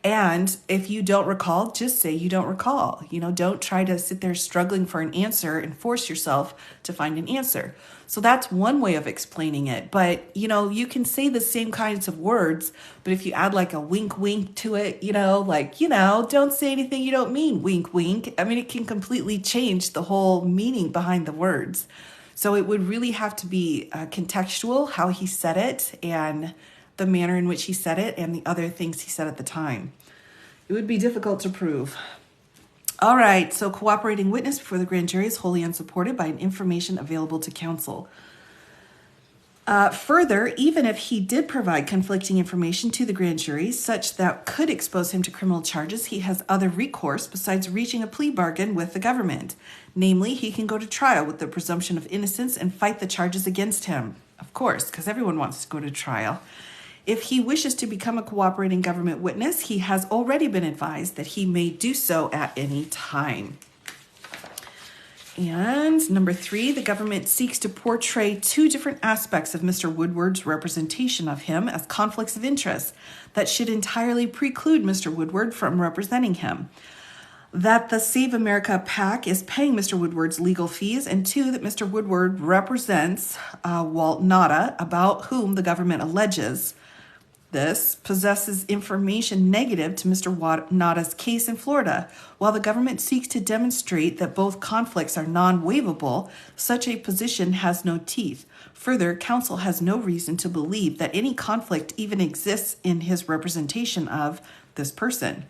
Speaker 1: And if you don't recall, just say you don't recall. You know, don't try to sit there struggling for an answer and force yourself to find an answer. So that's one way of explaining it. But, you know, you can say the same kinds of words, but if you add like a wink, wink to it, you know, like, you know, don't say anything you don't mean, wink, wink. I mean, it can completely change the whole meaning behind the words. So it would really have to be contextual, how he said it and the manner in which he said it and the other things he said at the time. It would be difficult to prove. All right, so cooperating witness before the grand jury is wholly unsupported by information available to counsel. Further, even if he did provide conflicting information to the grand jury, such that could expose him to criminal charges, he has other recourse besides reaching a plea bargain with the government. Namely, he can go to trial with the presumption of innocence and fight the charges against him. Of course, because everyone wants to go to trial. If he wishes to become a cooperating government witness, he has already been advised that he may do so at any time. And number 3, the government seeks to portray 2 different aspects of Mr. Woodward's representation of him as conflicts of interest that should entirely preclude Mr. Woodward from representing him. That the Save America PAC is paying Mr. Woodward's legal fees, and 2, that Mr. Woodward represents Walt Nauta, about whom the government alleges this possesses information negative to Mr. Nauta's case in Florida. While the government seeks to demonstrate that both conflicts are non-waivable, such a position has no teeth. Further, counsel has no reason to believe that any conflict even exists in his representation of this person.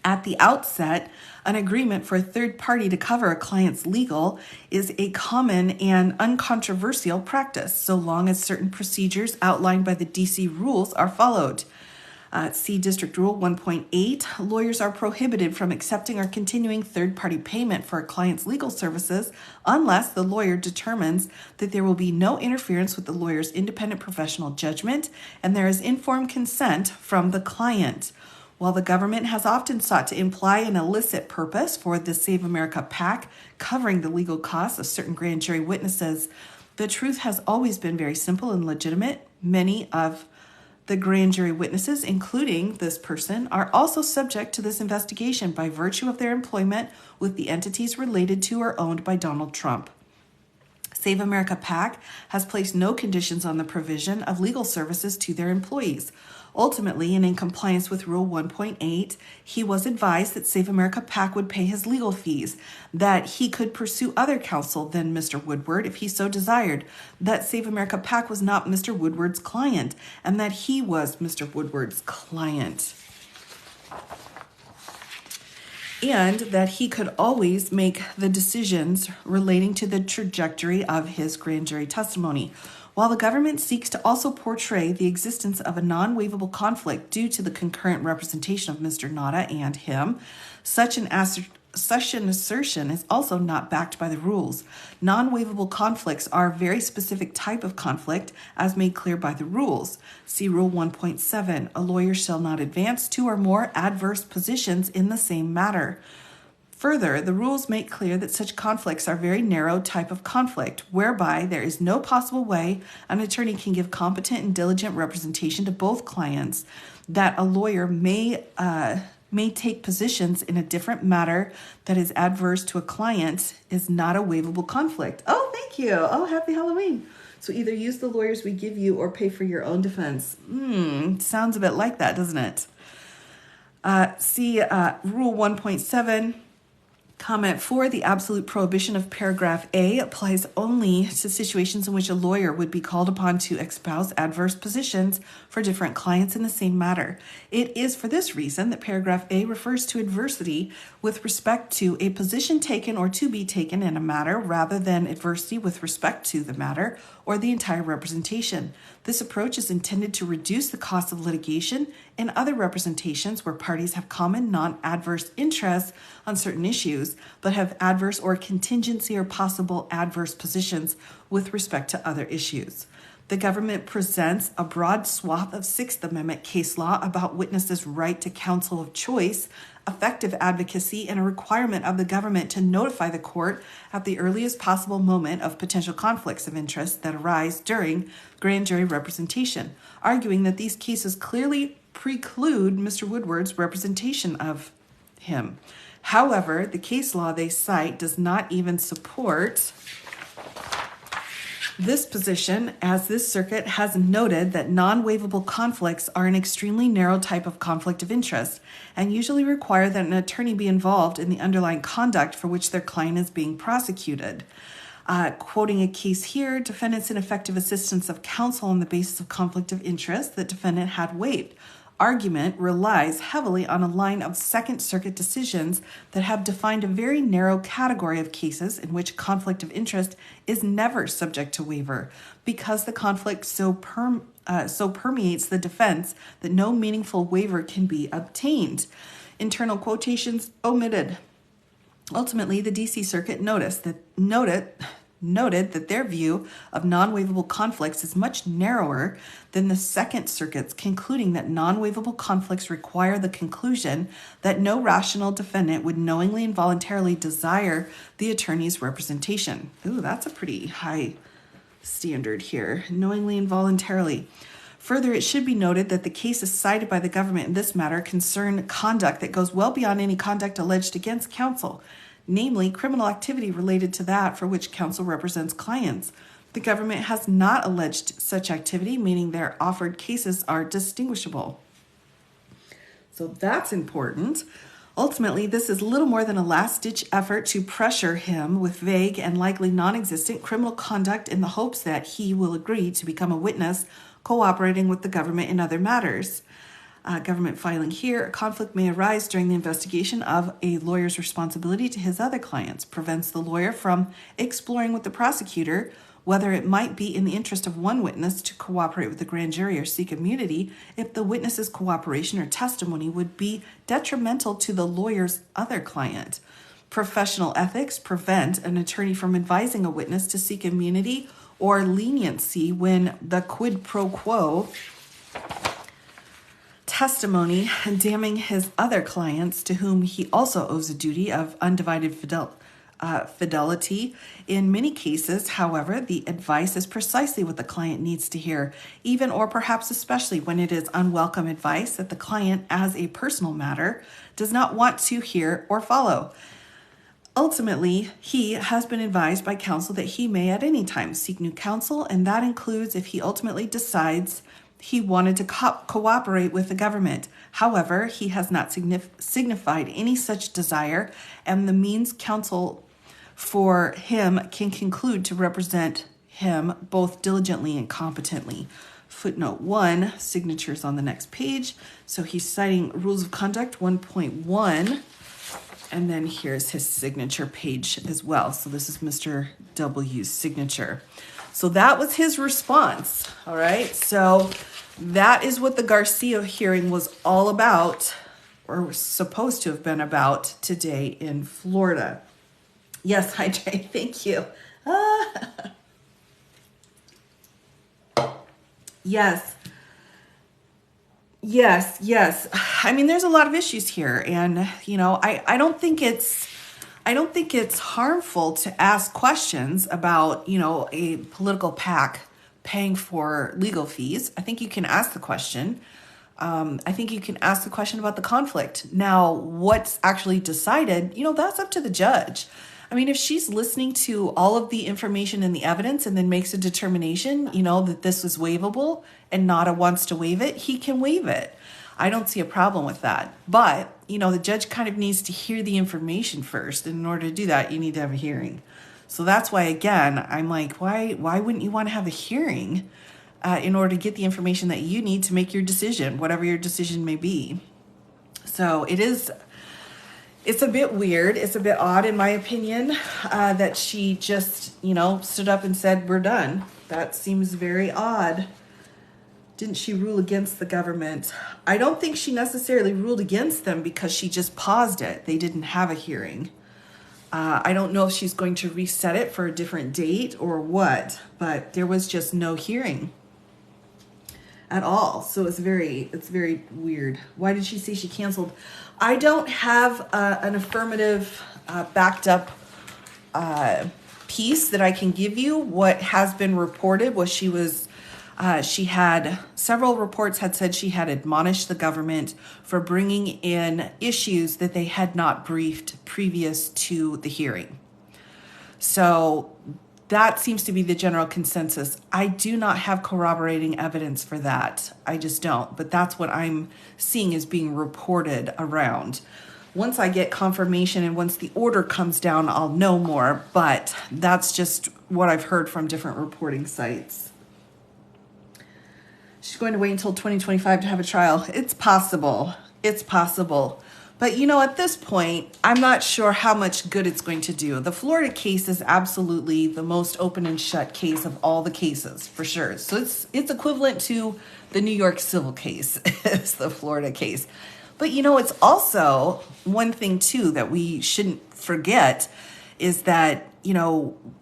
Speaker 1: At the outset, an agreement for a third party to cover a client's legal is a common and uncontroversial practice, so long as certain procedures outlined by the DC rules are followed. See District Rule 1.8, lawyers are prohibited from accepting or continuing third-party payment for a client's legal services unless the lawyer determines that there will be no interference with the lawyer's independent professional judgment and there is informed consent from the client. While the government has often sought to imply an illicit purpose for the Save America PAC covering the legal costs of certain grand jury witnesses, the truth has always been very simple and legitimate. Many of the grand jury witnesses, including this person, are also subject to this investigation by virtue of their employment with the entities related to or owned by Donald Trump. Save America PAC has placed no conditions on the provision of legal services to their employees. Ultimately, and in compliance with Rule 1.8, he was advised that Save America PAC would pay his legal fees, that he could pursue other counsel than Mr. Woodward if he so desired, that Save America PAC was not Mr. Woodward's client, and that he was Mr. Woodward's client. And that he could always make the decisions relating to the trajectory of his grand jury testimony. While the government seeks to also portray the existence of a non-waivable conflict due to the concurrent representation of Mr. Nauta and him, such an assertion is also not backed by the rules. Non-waivable conflicts are a very specific type of conflict as made clear by the rules. See Rule 1.7, a lawyer shall not advance two or more adverse positions in the same matter. Further, the rules make clear that such conflicts are a very narrow type of conflict, whereby there is no possible way an attorney can give competent and diligent representation to both clients, that a lawyer may take positions in a different matter that is adverse to a client is not a waivable conflict. Oh, thank you. Oh, happy Halloween. So either use the lawyers we give you or pay for your own defense. Sounds a bit like that, doesn't it? See Rule 1.7. Comment 4, the absolute prohibition of paragraph A applies only to situations in which a lawyer would be called upon to espouse adverse positions for different clients in the same matter. It is for this reason that paragraph A refers to adversity with respect to a position taken or to be taken in a matter rather than adversity with respect to the matter or the entire representation. This approach is intended to reduce the cost of litigation and other representations where parties have common non-adverse interests on certain issues, but have adverse or contingency or possible adverse positions with respect to other issues. The government presents a broad swath of Sixth Amendment case law about witnesses' right to counsel of choice, effective advocacy, and a requirement of the government to notify the court at the earliest possible moment of potential conflicts of interest that arise during grand jury representation, arguing that these cases clearly preclude Mr. Woodward's representation of him. However, the case law they cite does not even support this position, as this circuit has noted that non-waivable conflicts are an extremely narrow type of conflict of interest and usually require that an attorney be involved in the underlying conduct for which their client is being prosecuted. Quoting a case here, defendant's ineffective assistance of counsel on the basis of conflict of interest that defendant had waived. Argument relies heavily on a line of Second Circuit decisions that have defined a very narrow category of cases in which conflict of interest is never subject to waiver because the conflict so permeates the defense that no meaningful waiver can be obtained. Internal quotations omitted. Ultimately, the DC Circuit noted that their view of non-waivable conflicts is much narrower than the Second Circuit's, concluding that non-waivable conflicts require the conclusion that no rational defendant would knowingly and voluntarily desire the attorney's representation. Ooh, that's a pretty high standard here. Knowingly and voluntarily. Further, it should be noted that the cases cited by the government in this matter concern conduct that goes well beyond any conduct alleged against counsel, namely criminal activity related to that for which counsel represents clients. The government has not alleged such activity, meaning their offered cases are distinguishable. So that's important. Ultimately, this is little more than a last-ditch effort to pressure him with vague and likely non-existent criminal conduct in the hopes that he will agree to become a witness cooperating with the government in other matters. Government filing here. A conflict may arise during the investigation of a lawyer's responsibility to his other clients. Prevents the lawyer from exploring with the prosecutor whether it might be in the interest of one witness to cooperate with the grand jury or seek immunity if the witness's cooperation or testimony would be detrimental to the lawyer's other client. Professional ethics prevent an attorney from advising a witness to seek immunity or leniency when the quid pro quo testimony and damning his other clients to whom he also owes a duty of undivided fidelity. In many cases, however, the advice is precisely what the client needs to hear, even or perhaps especially when it is unwelcome advice that the client, as a personal matter, does not want to hear or follow. Ultimately, he has been advised by counsel that he may at any time seek new counsel, and that includes if he ultimately decides he wanted to cooperate with the government. However, he has not signified any such desire, and the means counsel for him can conclude to represent him both diligently and competently. Footnote 1, signatures on the next page. So he's citing Rules of Conduct 1.1, and then here's his signature page as well. So this is Mr. W's signature. So that was his response. All right. So that is what the Garcia hearing was all about, or was supposed to have been about today in Florida. Yes, hi Jay. Thank you. Yes. Yes. I mean, there's a lot of issues here, and I don't think it's harmful to ask questions about a political PAC paying for legal fees. I think you can ask the question. I think you can ask the question about the conflict. Now, what's actually decided, that's up to the judge. I mean, if she's listening to all of the information and the evidence and then makes a determination, that this is waivable and Nada wants to waive it, he can waive it. I don't see a problem with that. But, the judge kind of needs to hear the information first. And in order to do that, you need to have a hearing. So that's why, again, I'm like, why wouldn't you want to have a hearing in order to get the information that you need to make your decision, whatever your decision may be? So it's a bit weird. It's a bit odd, in my opinion, that she just, stood up and said, we're done. That seems very odd. Didn't she rule against the government? I don't think she necessarily ruled against them because she just paused it. They didn't have a hearing. I don't know if she's going to reset it for a different date or what, but there was just no hearing at all. So it's very weird. Why did she say she canceled? I don't have an affirmative backed up piece that I can give you. What has been reported was she had several reports had said she had admonished the government for bringing in issues that they had not briefed previous to the hearing. So that seems to be the general consensus. I do not have corroborating evidence for that. I just don't. But that's what I'm seeing is being reported around. Once I get confirmation and once the order comes down, I'll know more. But that's just what I've heard from different reporting sites. She's going to wait until 2025 to have a trial. It's possible. But, at this point, I'm not sure how much good it's going to do. The Florida case is absolutely the most open and shut case of all the cases, for sure. So it's equivalent to the New York civil case, it's the Florida case. But, it's also one thing, too, that we shouldn't forget is that,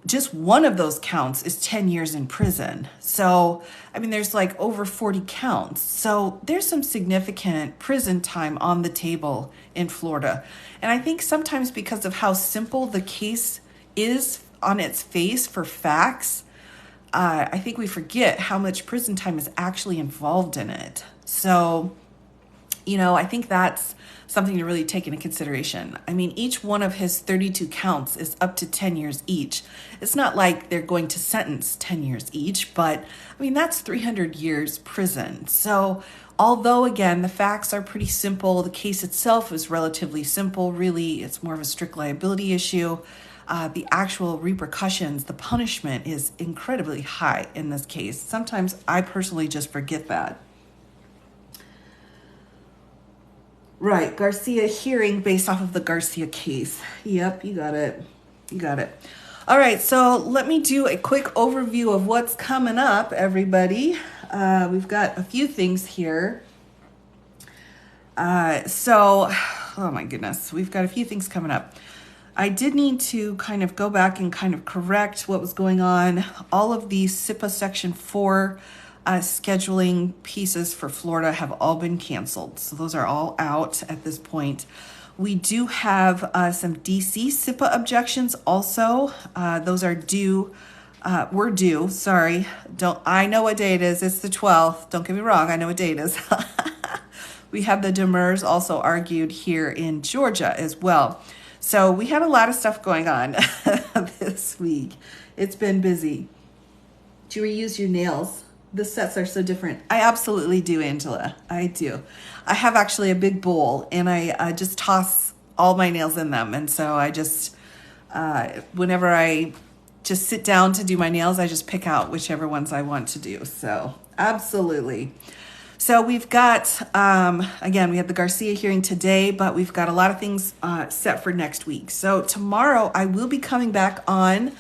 Speaker 1: just one of those counts is 10 years in prison. So, there's like over 40 counts. So there's some significant prison time on the table in Florida. And I think sometimes because of how simple the case is on its face for facts, I think we forget how much prison time is actually involved in it. So, I think that's something to really take into consideration. Each one of his 32 counts is up to 10 years each. It's not like they're going to sentence 10 years each, but that's 300 years prison. So although, again, the facts are pretty simple, the case itself is relatively simple. Really, it's more of a strict liability issue. The actual repercussions, the punishment is incredibly high in this case. Sometimes I personally just forget that. Right, Garcia hearing based off of the Garcia case. Yep, you got it. You got it. All right, so let me do a quick overview of what's coming up, everybody. We've got a few things here. Oh my goodness, we've got a few things coming up. I did need to kind of go back and kind of correct what was going on. All of the SIPA Section 4 scheduling pieces for Florida have all been canceled. So those are all out at this point. We do have some DC SIPA objections also. Those are due. We're due. Sorry. I know what day it is. It's the 12th. Don't get me wrong. I know what day it is. We have the demurs also argued here in Georgia as well. So we had a lot of stuff going on this week. It's been busy. Do you reuse your nails? The sets are so different. I absolutely do, Angela. I do. I have actually a big bowl and I just toss all my nails in them. And so I just, whenever I just sit down to do my nails, I just pick out whichever ones I want to do. So absolutely. So we've got, again, we have the Garcia hearing today, but we've got a lot of things set for next week. So tomorrow I will be coming back on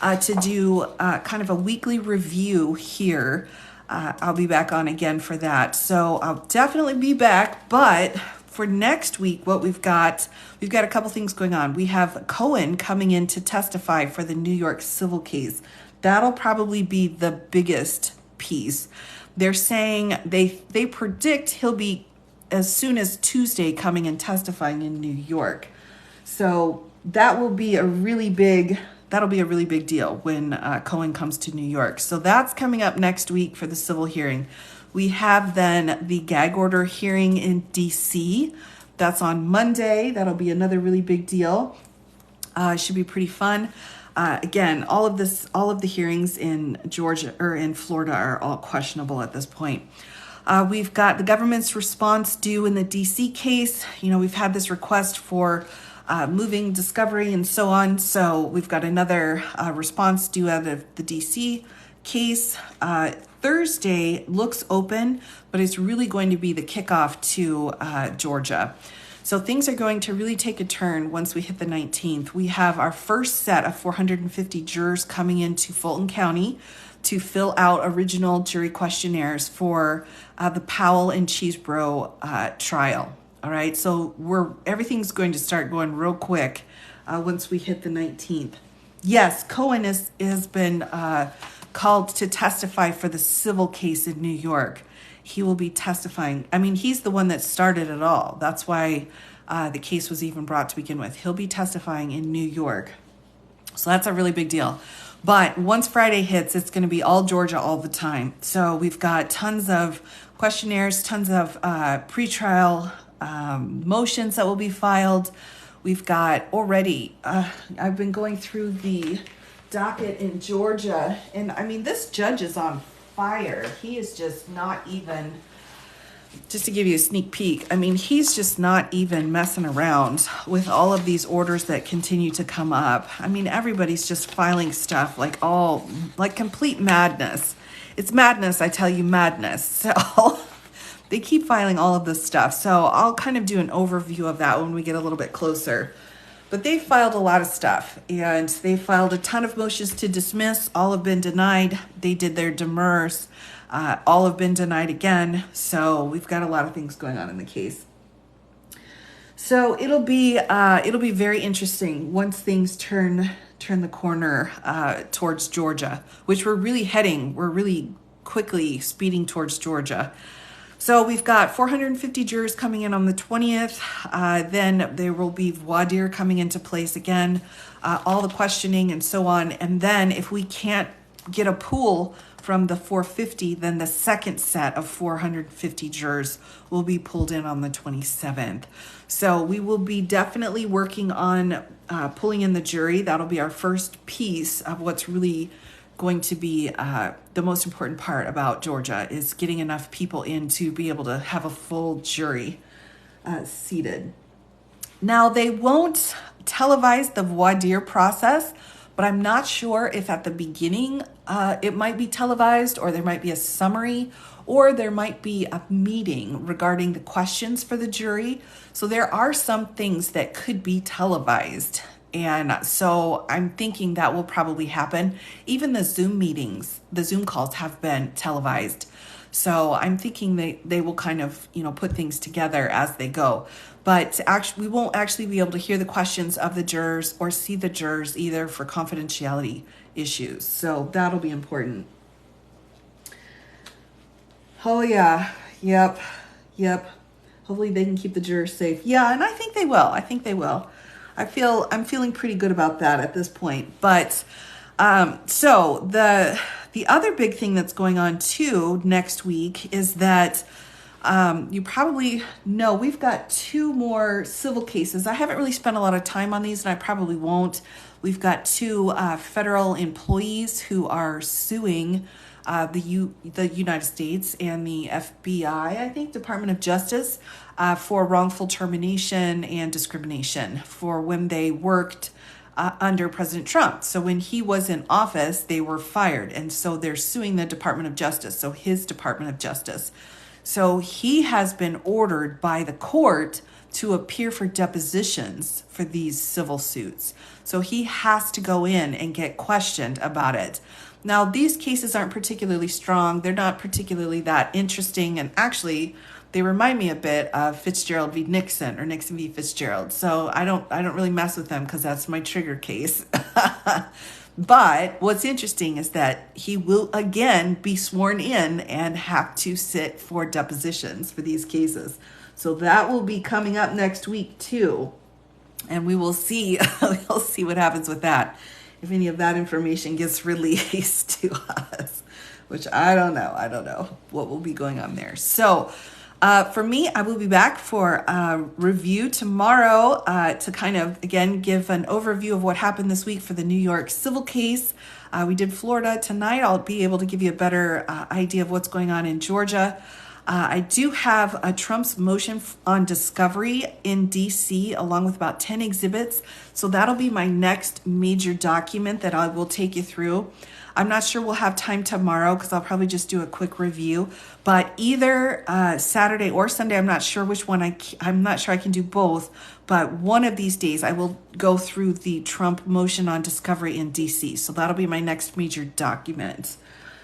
Speaker 1: to do kind of a weekly review here. I'll be back on again for that. So I'll definitely be back, but for next week, what we've got a couple things going on. We have Cohen coming in to testify for the New York civil case. That'll probably be the biggest piece. They're saying they predict he'll be as soon as Tuesday coming and testifying in New York. So that'll be a really big deal when Cohen comes to New York. So that's coming up next week for the civil hearing. We have then the gag order hearing in DC. That's on Monday. That'll be another really big deal. Should be pretty fun. Again, all of the hearings in Georgia or in Florida are all questionable at this point. We've got the government's response due in the DC case. We've had this request for moving discovery and so on. So we've got another response due out of the DC case. Thursday looks open, but it's really going to be the kickoff to Georgia. So things are going to really take a turn once we hit the 19th. We have our first set of 450 jurors coming into Fulton County to fill out original jury questionnaires for the Powell and Chesebro trial. All right, so everything's going to start going real quick once we hit the 19th. Yes, Cohen has been called to testify for the civil case in New York. He will be testifying. I mean, he's the one that started it all. That's why the case was even brought to begin with. He'll be testifying in New York. So that's a really big deal. But once Friday hits, it's going to be all Georgia all the time. So we've got tons of questionnaires, tons of pretrial motions that will be filed. We've got already, I've been going through the docket in Georgia, and I mean, this judge is on fire. He is just not even, just to give you a sneak peek, I mean, he's just not even messing around with all of these orders that continue to come up. I mean, everybody's just filing stuff like complete madness. It's madness, I tell you, madness. So they keep filing all of this stuff. So I'll kind of do an overview of that when we get a little bit closer. But they filed a lot of stuff, and they filed a ton of motions to dismiss. All have been denied. They did their demurs. All have been denied again. So we've got a lot of things going on in the case. So it'll be very interesting once things turn the corner towards Georgia, which we're really quickly speeding towards Georgia. So we've got 450 jurors coming in on the 20th. Then there will be voir dire coming into place again, all the questioning and so on. And then if we can't get a pool from the 450, then the second set of 450 jurors will be pulled in on the 27th. So we will be definitely working on pulling in the jury. That'll be our first piece of what's really going to be the most important part about Georgia, is getting enough people in to be able to have a full jury seated. Now, they won't televise the voir dire process, but but I'm not sure if at the beginning it might be televised, or there might be a summary, or there might be a meeting regarding the questions for the jury. So there are some things that could be televised. And so I'm thinking that will probably happen. Even the Zoom meetings, the Zoom calls have been televised. So I'm thinking they will kind of, put things together as they go. But actually, we won't actually be able to hear the questions of the jurors or see the jurors either for confidentiality issues. So that'll be important. Oh yeah, yep. Hopefully they can keep the jurors safe. Yeah, and I think they will. I'm feeling pretty good about that at this point. But so the other big thing that's going on too next week is that you probably know we've got 2 more civil cases. I haven't really spent a lot of time on these, and I probably won't. We've got 2 federal employees who are suing the United States and the FBI, I think, Department of Justice, for wrongful termination and discrimination for when they worked under President Trump. So when he was in office, they were fired. And so they're suing the Department of Justice, so his Department of Justice. So he has been ordered by the court to appear for depositions for these civil suits. So he has to go in and get questioned about it. Now, these cases aren't particularly strong. They're not particularly that interesting. And actually, they remind me a bit of Fitzgerald v. Nixon, or Nixon v. Fitzgerald. So I don't really mess with them because that's my trigger case. But what's interesting is that he will again be sworn in and have to sit for depositions for these cases. So that will be coming up next week too. And we will see, we'll see what happens with that. If any of that information gets released to us, which I don't know what will be going on there. So for me, I will be back for a review tomorrow to kind of, again, give an overview of what happened this week for the New York civil case. We did Florida tonight. I'll be able to give you a better idea of what's going on in Georgia. I do have Trump's motion on discovery in D.C. along with about 10 exhibits. So that'll be my next major document that I will take you through. I'm not sure we'll have time tomorrow because I'll probably just do a quick review. But either Saturday or Sunday, I'm not sure which one. I'm not sure I can do both. But one of these days, I will go through the Trump motion on discovery in D.C. So that'll be my next major document.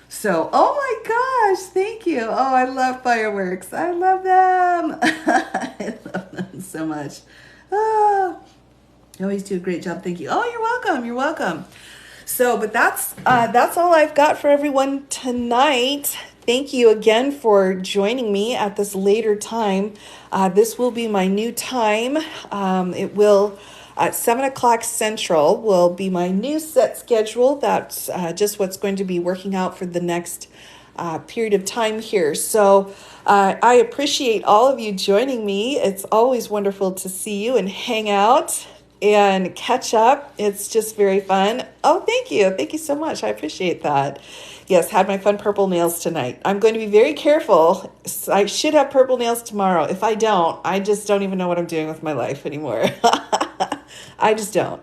Speaker 1: So, oh my gosh, thank you. Oh, I love fireworks. I love them. I love them so much. Oh, you always do a great job. Thank you. Oh, you're welcome. So, but that's all I've got for everyone tonight. Thank you again for joining me at this later time. This will be my new time. It will... At 7 o'clock Central will be my new set schedule. That's just what's going to be working out for the next period of time here. So I appreciate all of you joining me. It's always wonderful to see you and hang out and catch up. It's just very fun. Oh, thank you. Thank you so much. I appreciate that. Yes, had my fun purple nails tonight. I'm going to be very careful. I should have purple nails tomorrow. If I don't, I just don't even know what I'm doing with my life anymore. I just don't.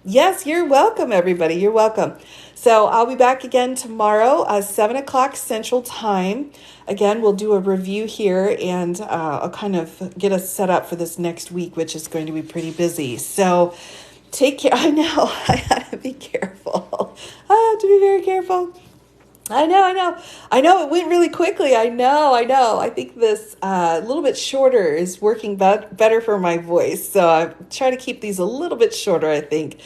Speaker 1: Yes, you're welcome, everybody. You're welcome. So I'll be back again tomorrow at 7 o'clock Central Time. Again, we'll do a review here, and I'll kind of get us set up for this next week, which is going to be pretty busy. So take care. I know. I have to be careful. I have to be very careful. I know it went really quickly. I know. I think this a little bit shorter is working better for my voice. So I try to keep these a little bit shorter, I think.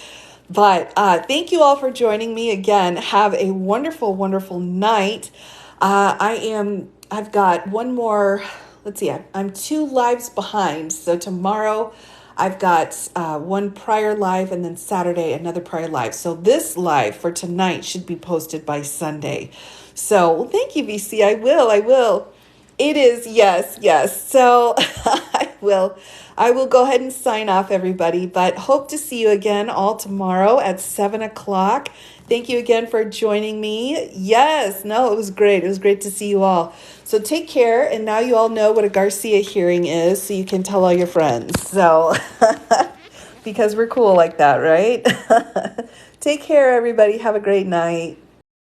Speaker 1: But thank you all for joining me again. Have a wonderful, wonderful night. I've got one more, let's see, I'm 2 lives behind. So tomorrow I've got one prior live, and then Saturday, another prior live. So this live for tonight should be posted by Sunday. So, well, thank you, VC. I will. It is, yes. So I will go ahead and sign off, everybody, but hope to see you again all tomorrow at 7 o'clock. Thank you again for joining me. Yes, no, it was great. It was great to see you all. So take care. And now you all know what a Garcia hearing is, so you can tell all your friends. So because we're cool like that, right? Take care, everybody. Have a great night.